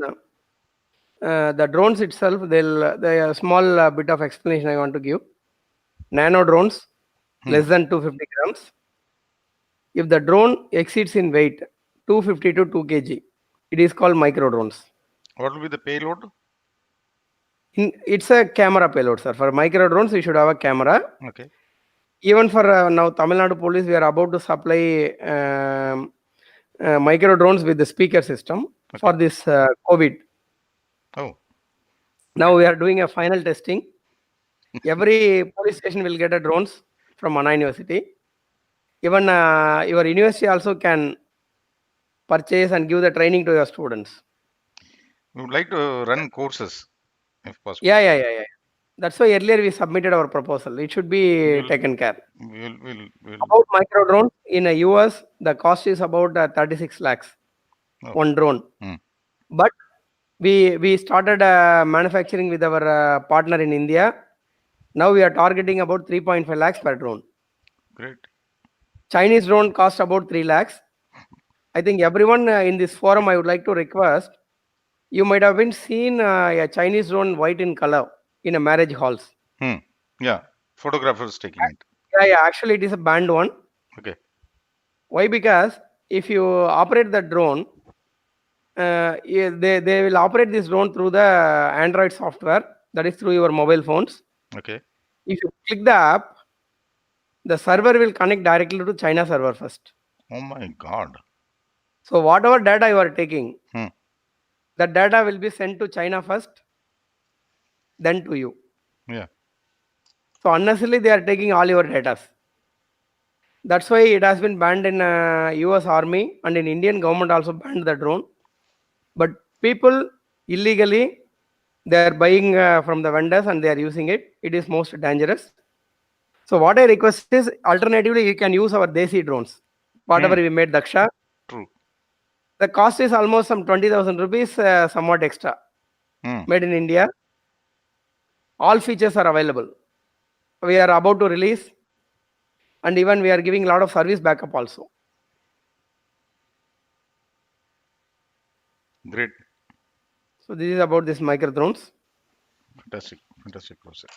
the drones itself, they a small bit of explanation I want to give. Nano drones, less than 250 grams. If the drone exceeds in weight 250 to 2 kg, it is called micro drones. What will be the payload? It's a camera payload, sir. For micro drones, we should have a camera. Okay. Even for now, Tamil Nadu police, we are about to supply micro drones with the speaker system for Okay. this COVID. Oh, Now we are doing a final testing. Every police station will get a drones from Anna University. Even your university also can purchase and give the training to your students. we would like to run courses if possible. Yeah. That's why earlier we submitted our proposal. It should be We'll, taken care. we'll. About micro drones in the US, the cost is about 36 lakhs Oh. one drone. Hmm. But we started manufacturing with our partner in India. Now we are targeting about 3.5 lakhs per drone. Great. Chinese drone cost about 3 lakhs. I think everyone in this forum, I would like to request, you might have been seen a Chinese drone white in color in a marriage halls. Yeah. Photographers taking it. Yeah. Actually, it is a banned one. Okay. Why? Because if you operate the drone, they will operate this drone through the Android software, that is through your mobile phones. Okay. If you click the app, the server will connect directly to China server first. Oh my God. So whatever data you are taking, Hmm. that data will be sent to China first, then to you. Yeah. So unnecessarily they are taking all your data. That's why it has been banned in US Army, and in Indian government also banned the drone. But people illegally, they are buying from the vendors and they are using it. It is most dangerous. So what I request is, alternatively, you can use our Desi drones. Whatever we made Daksha, True. the cost is almost some 20,000 rupees, somewhat extra. Made in India. All features are available. We are about to release, and even we are giving a lot of service backup also. Great. So this is about this micro drones. Fantastic. Fantastic process.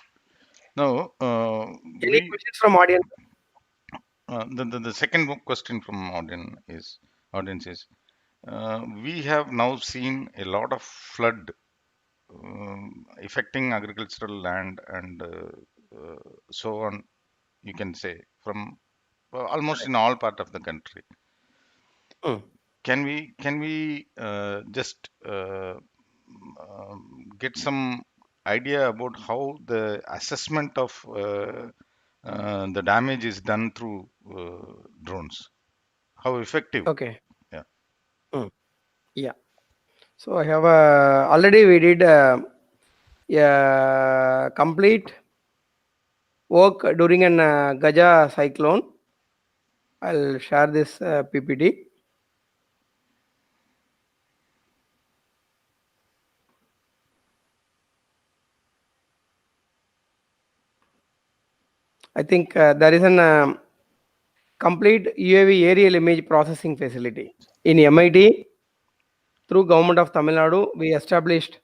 Now, Any questions from audience? the second question from audience is we have now seen a lot of flood affecting agricultural land and so on. You can say from almost in all part of the country. Can we just get some idea about how the assessment of the damage is done through drones? How effective? Okay. Yeah. Yeah. So I have already we did complete work during an Gaja cyclone. I'll share this PPT. I think there is an complete UAV aerial image processing facility in MIT. Through Government of Tamil Nadu, we established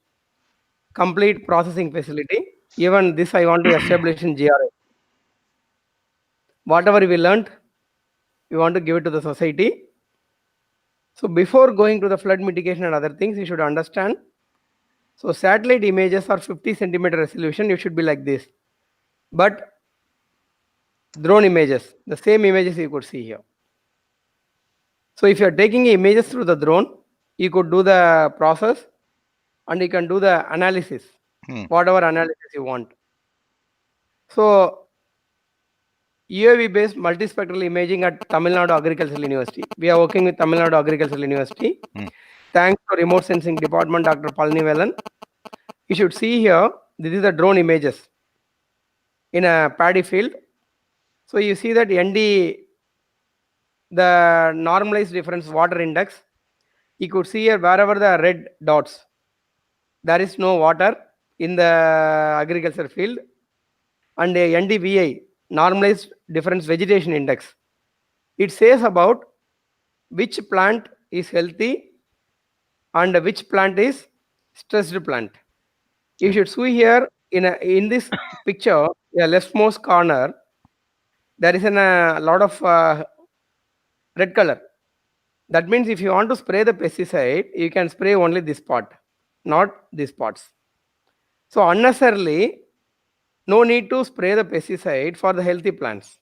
complete processing facility. Even this I want to establish in GRA. Whatever we learned, we want to give it to the society. So before going to the flood mitigation and other things, you should understand. So satellite images are 50 centimeter resolution. You should be like this. But drone images, the same images you could see here. So if you are taking images through the drone, you could do the process and you can do the analysis, whatever analysis you want. So UAV based multispectral imaging at Tamil Nadu Agricultural University. We are working with Tamil Nadu Agricultural University. Thanks to remote sensing department, Dr. Palni Velan. You should see here, this is the drone images in a paddy field. So you see that ND, the normalized difference water index, you could see here wherever the red dots, there is no water in the agriculture field. And a NDVI, normalized difference vegetation index, it says about which plant is healthy and which plant is stressed plant. You should see here in this picture, a leftmost corner, there is a lot of red color. That means if you want to spray the pesticide, you can spray only this part. not these pots. So unnecessarily, no need to spray the pesticide for the healthy plants.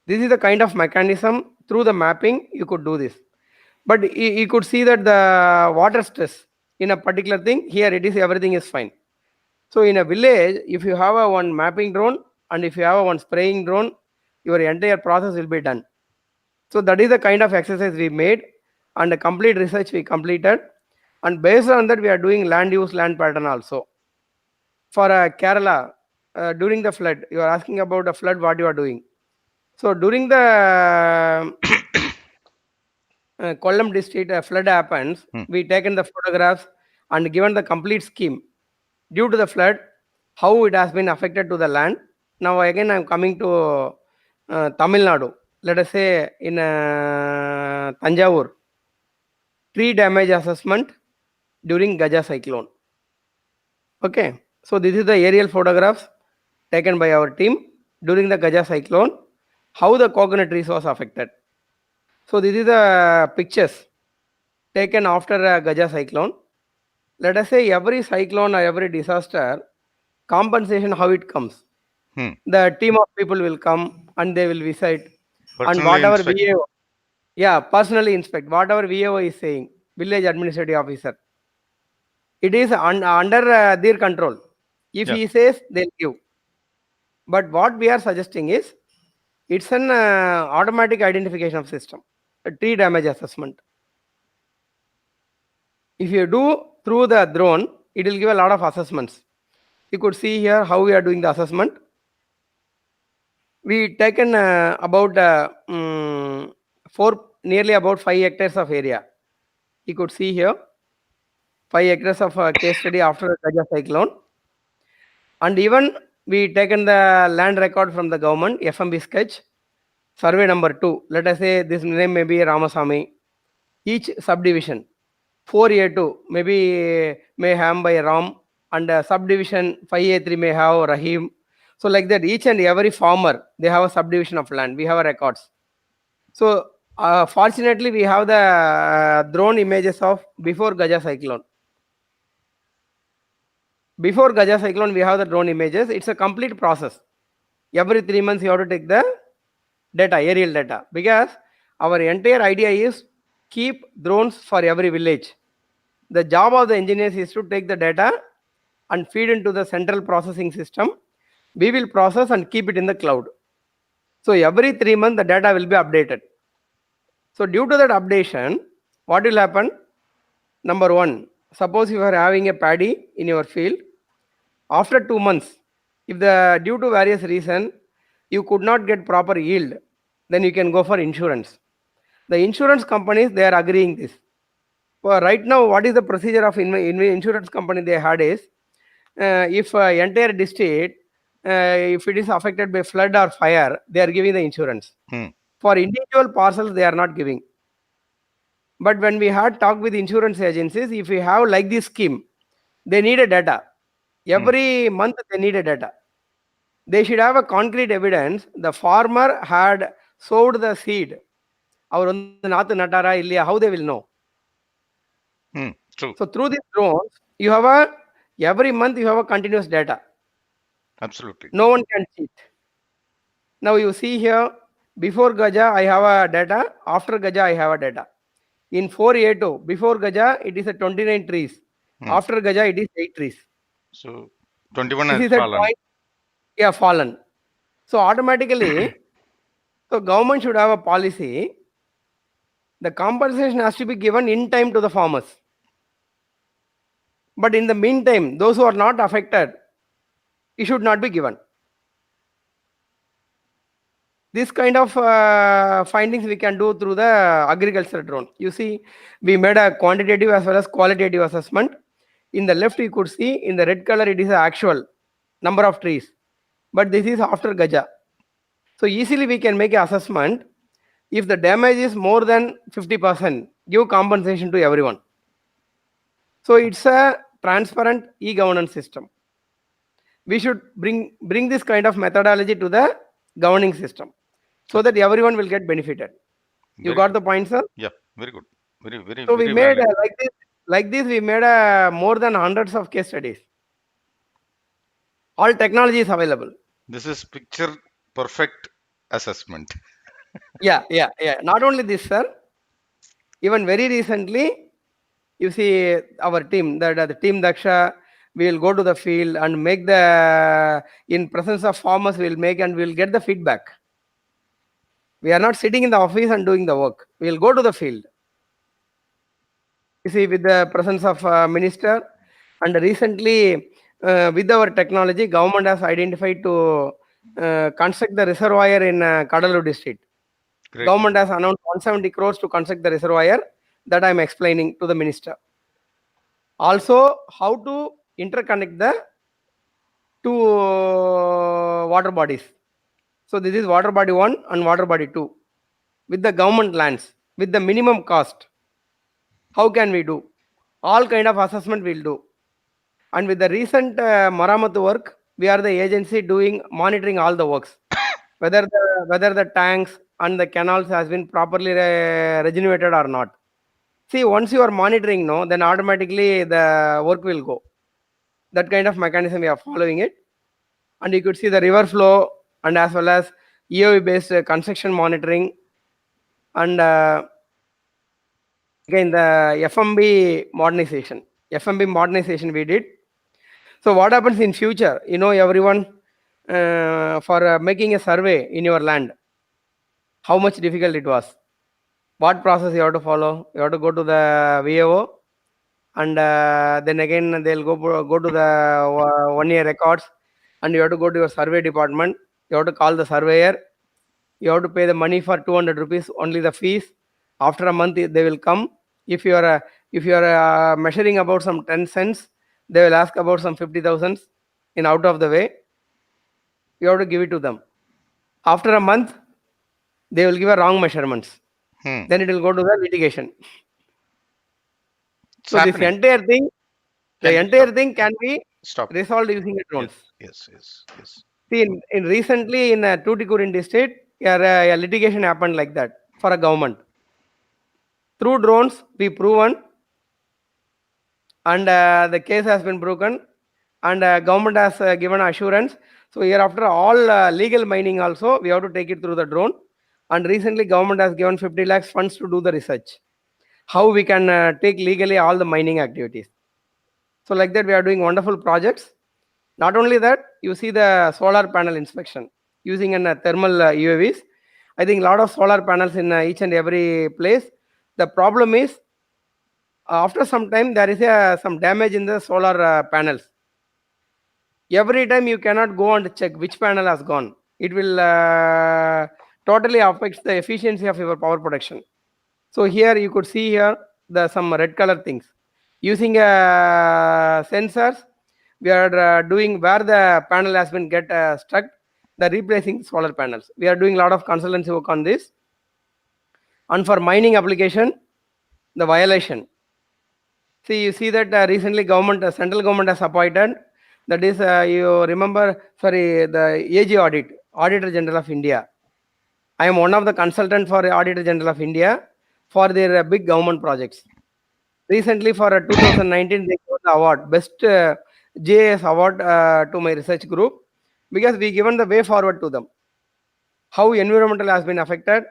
This is the kind of mechanism through the mapping you could do this. But you could see that the water stress in a particular thing, here it is everything is fine. So in a village, if you have a one mapping drone and if you have a one spraying drone, your entire process will be done. So that is the kind of exercise we made and the complete research we completed. And based on that, we are doing land use, land pattern also. For Kerala, during the flood, you are asking about the flood, what you are doing. So during the Kollam district flood happens, Hmm. we taken the photographs and given the complete scheme due to the flood, how it has been affected to the land. Now again, I'm coming to Tamil Nadu. Let us say in Tanjavur, tree damage assessment during Gaja cyclone. Okay, so this is the aerial photographs taken by our team during the Gaja cyclone, how the coconut trees was affected. So this is the pictures taken after a Gaja cyclone. Let us say every cyclone or every disaster, compensation how it comes. Hmm. The team of people will come and they will visit and Personally whatever inspect. VAO, yeah, personally inspect whatever VAO is saying, village administrative officer. It is under their control. If Yeah. he says, they'll give. But what we are suggesting is, it's an automatic identification of system, a tree damage assessment. If you do through the drone, it will give a lot of assessments. You could see here how we are doing the assessment. We taken about nearly about 5 hectares of area. You could see here 5 hectares of case study after the Gaja cyclone. And even we taken the land record from the government, FMB sketch, survey number 2. Let us say this name may be Ramasamy. Each subdivision, 4A2 maybe may have by Ram, and subdivision 5A3 may have Rahim. So like that, each and every farmer, they have a subdivision of land. We have a records. So fortunately, we have the drone images of before Gaja cyclone. Before Gaja cyclone, we have the drone images. It's a complete process. Every 3 months, you have to take the data, aerial data, because our entire idea is keep drones for every village. The job of the engineers is to take the data and feed into the central processing system. We will process and keep it in the cloud. So every 3 months, the data will be updated. So due to that updation, what will happen? Number one, suppose you are having a paddy in your field. After 2 months, if the due to various reason you could not get proper yield, then you can go for insurance. The insurance companies, they are agreeing this. Well, right now, what is the procedure of insurance company they had is, if entire district, if it is affected by flood or fire, they are giving the insurance. Hmm. For individual parcels, they are not giving. But when we had talked with insurance agencies, if we have like this scheme, they need a data. Every month they need a data. They should have a concrete evidence. The farmer had sowed the seed. அவர் வந்து நாத்து நட்டாரா இல்லையா, how they will know? Hmm. True. So through these drones, you have a every month you have a continuous data. Absolutely. No one can cheat. Now you see here, before Gaja I have a data, after Gaja I have a data. In 4A2, before Gaja it is a 29 trees. After Gaja it is 8 trees. So 21 This has is a fallen. point, yeah, fallen. So automatically, so government should have a policy. The compensation has to be given in time to the farmers. But in the meantime, those who are not affected, it should not be given. This kind of findings we can do through the agriculture drone. You see, we made a quantitative as well as qualitative assessment. In the left, you could see in the red color, it is the actual number of trees. But this is after Gaja. So easily we can make an assessment. If the damage is more than 50%, give compensation to everyone. So it's a transparent e-governance system. We should bring this kind of methodology to the governing system so that everyone will get benefited. You Very got good. the point, sir? Yeah. Very good. Very, very, So we very made valid. like this. Like this, we made more than hundreds of case studies. All technology is available. This is picture perfect assessment. Yeah. Not only this, sir. Even very recently, you see our team, the team Daksha, we will go to the field and make the, in presence of farmers, we will make and we will get the feedback. We are not sitting in the office and doing the work. We will go to the field. You see, with the presence of minister, and recently with our technology, government has identified to construct the reservoir in Kadalur district. Great. Government has announced 170 crores to construct the reservoir. That I am explaining to the minister. Also, how to interconnect the two water bodies. So this is water body 1 and water body 2 with the government lands with the minimum cost. How can we do? All kind of assessment we'll do. And with the recent Maramatu work, we are the agency doing monitoring all the works, whether the tanks and the canals has been properly regenerated or not. See, once you are monitoring, no, then automatically the work will go. That kind of mechanism we are following it, and you could see the river flow and as well as EOV based construction monitoring, and again the FMB modernization. FMB modernization we did. So what happens in future? You know, everyone for making a survey in your land, how much difficult it was. What process you have to follow? You have to go to the VAO, and then again they'll go to the 1 year records, and you have to go to your survey department. You have to call the surveyor. You have to pay the money for 200 rupees, only the fees. After a month they will come. If you are measuring about some 10 cents, they will ask about some 50,000 in out of the way. You have to give it to them. After a month, they will give a wrong measurements. Then it will go to the litigation. So this entire thing, can be resolved using drones. Yes. See, in recently in Tuticorin district, a litigation happened like that for a government. Through drones, we proven, and the case has been broken, and government has given assurance. So hereafter, all legal mining also, we have to take it through the drone. And recently, government has given 50 lakhs funds to do the research. How we can take legally all the mining activities. So like that, we are doing wonderful projects. Not only that, you see the solar panel inspection using a thermal UAVs. I think a lot of solar panels in each and every place. The problem is, after some time, there is some damage in the solar panels. Every time you cannot go and check which panel has gone. It will totally affect the efficiency of your power production. So here you could see here some red color things. Using sensors, we are doing where the panel has been stuck, the replacing solar panels. We are doing a lot of consultancy work on this. And for mining application, the violation. See, you see that recently central government has appointed, that is, you remember, the AG audit, Auditor General of India. I am one of the consultants for Auditor General of India for their big government projects. Recently, for 2019, they got the award, Best JAS award to my research group, because we given the way forward to them. How environmental has been affected,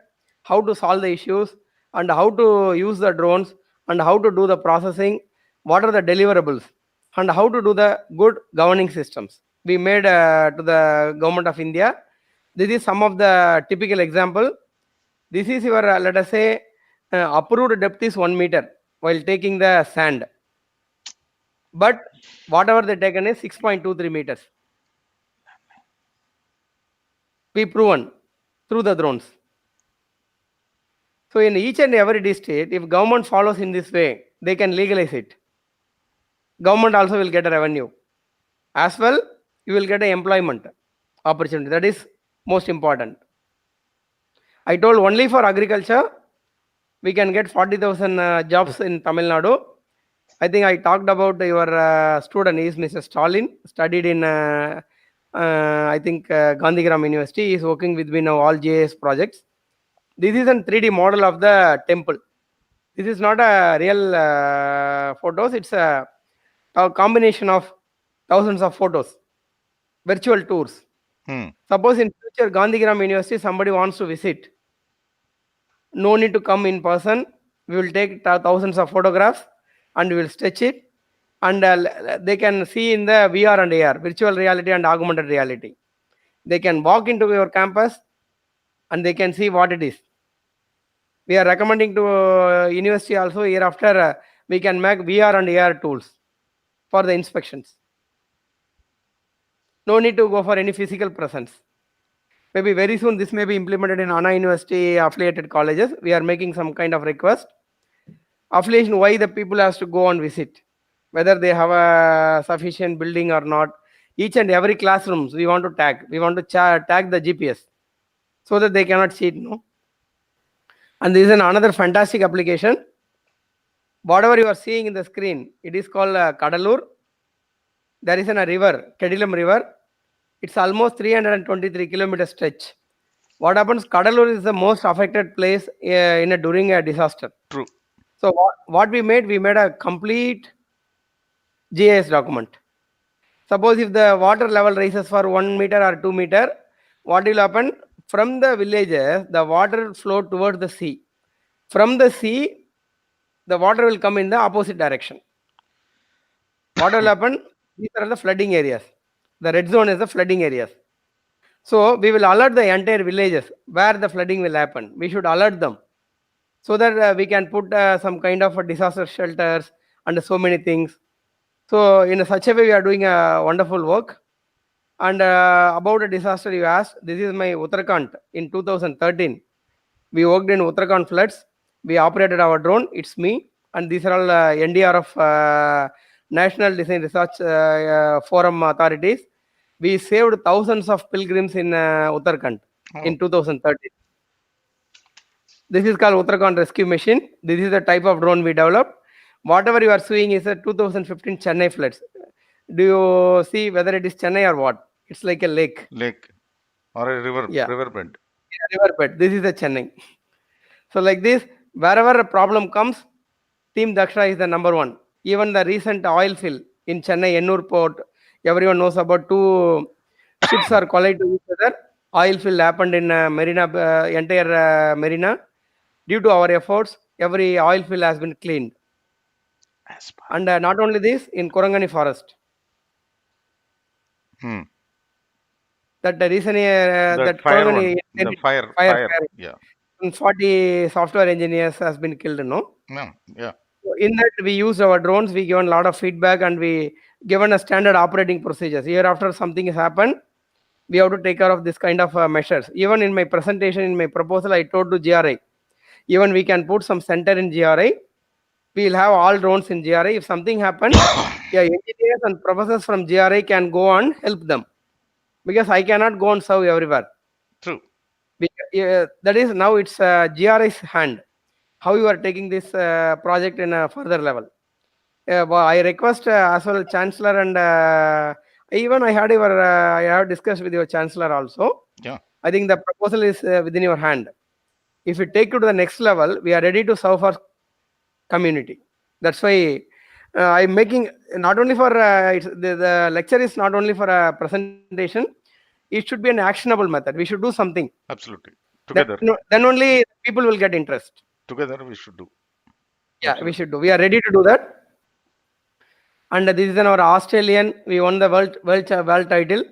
how to solve the issues, and how to use the drones, and how to do the processing, what are the deliverables, and how to do the good governing systems. We made to the government of India. This is some of the typical example. This is your, let us say, approved depth is 1 meter while taking the sand. But whatever they taken is 6.23 meters. We proven through the drones. So in each and every district, if government follows in this way, they can legalize it. Government also will get a revenue. As well, you will get an employment opportunity. That is most important. I told only for agriculture, we can get 40,000 jobs in Tamil Nadu. I think I talked about your student is Mr. Stalin, studied in I think Gandhigram University. He is working with me now all JS projects. This is a 3D model of the temple. This is not a real photos. It's a combination of thousands of photos, virtual tours. Hmm. Suppose in future Gandhigram University somebody wants to visit, no need to come in person. We will take thousands of photographs and we will stretch it, and they can see in the VR and AR, virtual reality and augmented reality. They can walk into your campus and they can see what it is. We are recommending to university also hereafter we can make VR and AR tools for the inspections. No need to go for any physical presence. Maybe very soon this may be implemented in Anna University affiliated colleges. We are making some kind of request. Affiliation, why the people has to go and visit, whether they have a sufficient building or not. Each and every classrooms we want to tag. We want to tag the GPS so that they cannot cheat. No. And this is another fantastic application. Whatever you are seeing in the screen, it is called Kadalur. There is a river, Kedilam River. It's almost 323 kilometer stretch. What happens? Kadalur is the most affected place during a disaster. True. So what we made a complete GIS document. Suppose if the water level rises for 1 meter or 2 meter, what will happen? From the villages, the water flow towards the sea. From the sea, the water will come in the opposite direction. What will happen? These are the flooding areas. The red zone is the flooding areas. So we will alert the entire villages where the flooding will happen. We should alert them so that we can put some kind of disaster shelters and so many things. So in such a way, we are doing a wonderful work. And about a disaster you asked, this is my Uttarakhand in 2013. We worked in Uttarakhand floods. We operated our drone. It's me. And these are all NDRF National Design Research Forum authorities. We saved thousands of pilgrims in Uttarakhand in 2013. This is called Uttarakhand Rescue Machine. This is the type of drone we developed. Whatever you are seeing is a 2015 Chennai floods. Do you see whether it is Chennai or what? It's like a lake. Lake or a river, Yeah. riverbed. Yeah, riverbed. This is a Chennai. So like this, wherever a problem comes, Team Daksha is the number one. Even the recent oil spill in Chennai, Ennur port, everyone knows about two ships are collided to each other. Oil spill happened in Marina, entire Marina. Due to our efforts, every oil spill has been cleaned. And not only this, in Korangani forest. Hmm. That the reason that fire Korangani, one, the fire. Yeah. 40 software engineers has been killed, no? No. Yeah. So in that we used our drones, we given a lot of feedback and we given a standard operating procedures. Here after something has happened, we have to take care of this kind of measures. Even in my presentation, in my proposal, I told to GRI, even we can put some center in GRI. We will have all drones in GRI. If something happens, yeah, engineers and professors from GRI can go and help them. Because I cannot go and serve everywhere. True. That is now it's GRI's hand. How you are taking this project in a further level. I request as well Chancellor and even I have discussed with your Chancellor also. Yeah. I think the proposal is within your hand. If you take it to the next level, we are ready to serve for community. That's why I'm making not only for the lecture is not only for a presentation. It should be an actionable method. We should do something. Absolutely. Together. Then only people will get interest. Together we should do. Yeah, absolutely. We should do. We are ready to do that. And this is our Australian. We won the world title.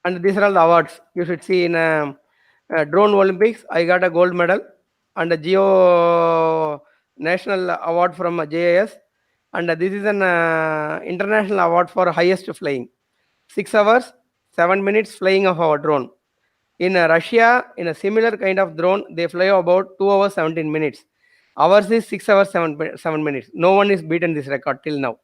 And these are all the awards. You should see in Drone Olympics. I got a gold medal and a Geo National Award from JIS. And this is an international award for highest flying. 6 hours, 7 minutes flying of our drone. In Russia, in a similar kind of drone, they fly about 2 hours, 17 minutes. Ours is 6 hours, 7 minutes. No one is beaten this record till now.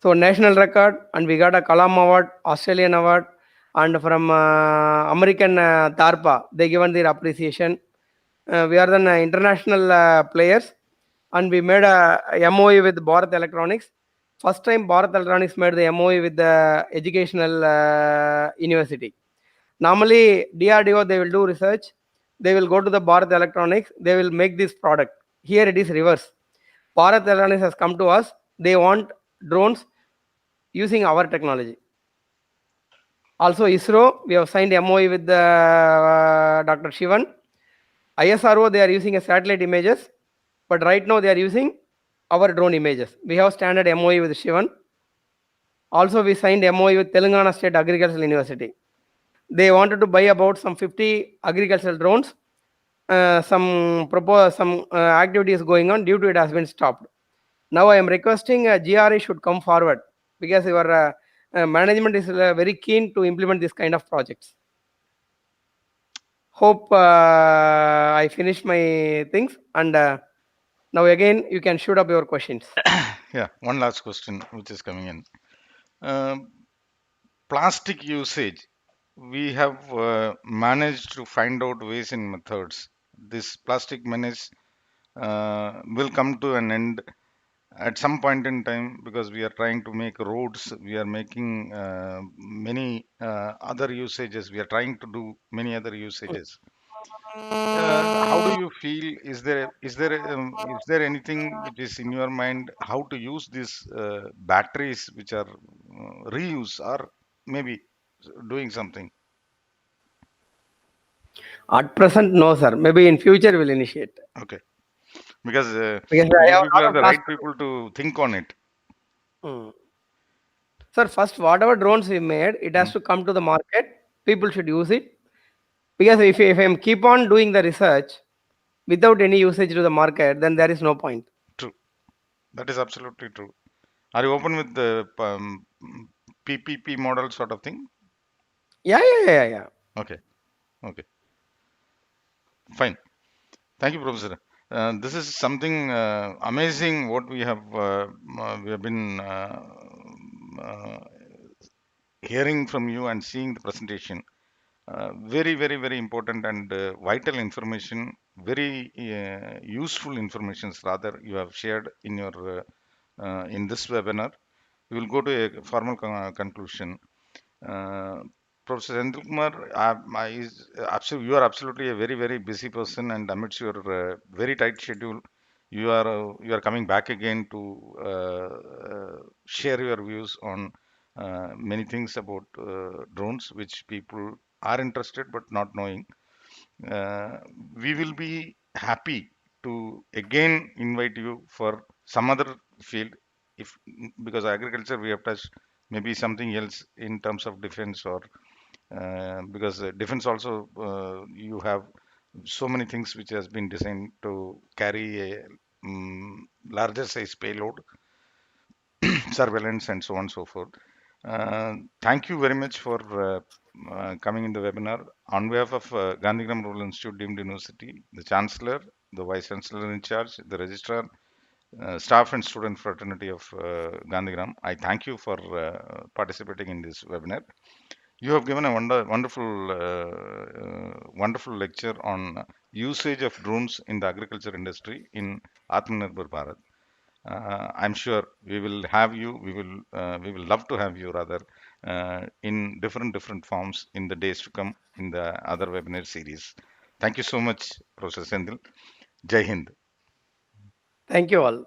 So national record, and we got a Kalam Award, Australian Award, and from American DARPA, they given their appreciation. We are the international players, and we made a MOU with Bharat Electronics. First time Bharat Electronics made the MOU with the educational university. Normally DRDO, they will do research. they will go to the Bharat Electronics, they will make this product. Here it is reverse. Bharat Electronics has come to us, they want drones using our technology. Also ISRO, we have signed MOE with the, Dr. Shivan. ISRO, they are using a satellite images, but right now they are using our drone images. We have standard MOE with Shivan. Also, we signed MOE with Telangana State Agricultural University. They wanted to buy about some 50 agricultural drones. Some activity is going on, due to it has been stopped. Now I am requesting GRA should come forward, because your management is very keen to implement this kind of projects. Hope I finished my things, and now again you can shoot up your questions. Yeah, one last question which is coming in. Um, Plastic usage. We have managed to find out ways and methods. This plastic menace will come to an end at some point in time, because we are trying to make roads, we are making many other usages, we are trying to do many other usages. How do you feel? Is there anything which is in your mind how to use these batteries which are reuse, or maybe doing something? At present, no, sir. Maybe in future we'll initiate. Okay, because Because I you have a people lot are of the right plastic. people to think on it. Sir, first, whatever drones we made, it has Mm, to come to the market. People should use it. Because if I keep on doing the research without any usage to the market, then there is no point. true. That is absolutely true. Are you open with the PPP model sort of thing? Yeah. Okay, okay, fine. Thank you, Professor. This is something amazing what we have been uh, hearing from you and seeing the presentation. Very, very, very important and vital information. Very useful informations rather you have shared in your in this webinar. We will go to a formal conclusion. Uh, Professor Senthil Kumar, you are absolutely a very, very busy person, and amidst your very tight schedule, you are coming back again to share your views on many things about drones, which people are interested but not knowing. Uh, we will be happy to again invite you for some other field, if because agriculture we have touched, maybe something else in terms of defense, or because defense also you have so many things which has been designed to carry a larger size payload, surveillance, and so on and so forth. Thank you very much for coming in the webinar. On behalf of Gandhigram Rural Institute Deemed University, the Chancellor, the Vice Chancellor in charge, the Registrar, staff and student fraternity of Gandhigram, I thank you for participating in this webinar. You have given a wonderful lecture on usage of drones in the agriculture industry in Atma Nirbhar Bharat. I'm sure we will have you. We will love to have you rather in different forms in the days to come in the other webinar series. Thank you so much, Professor Senthil. Jai Hind. Thank you all.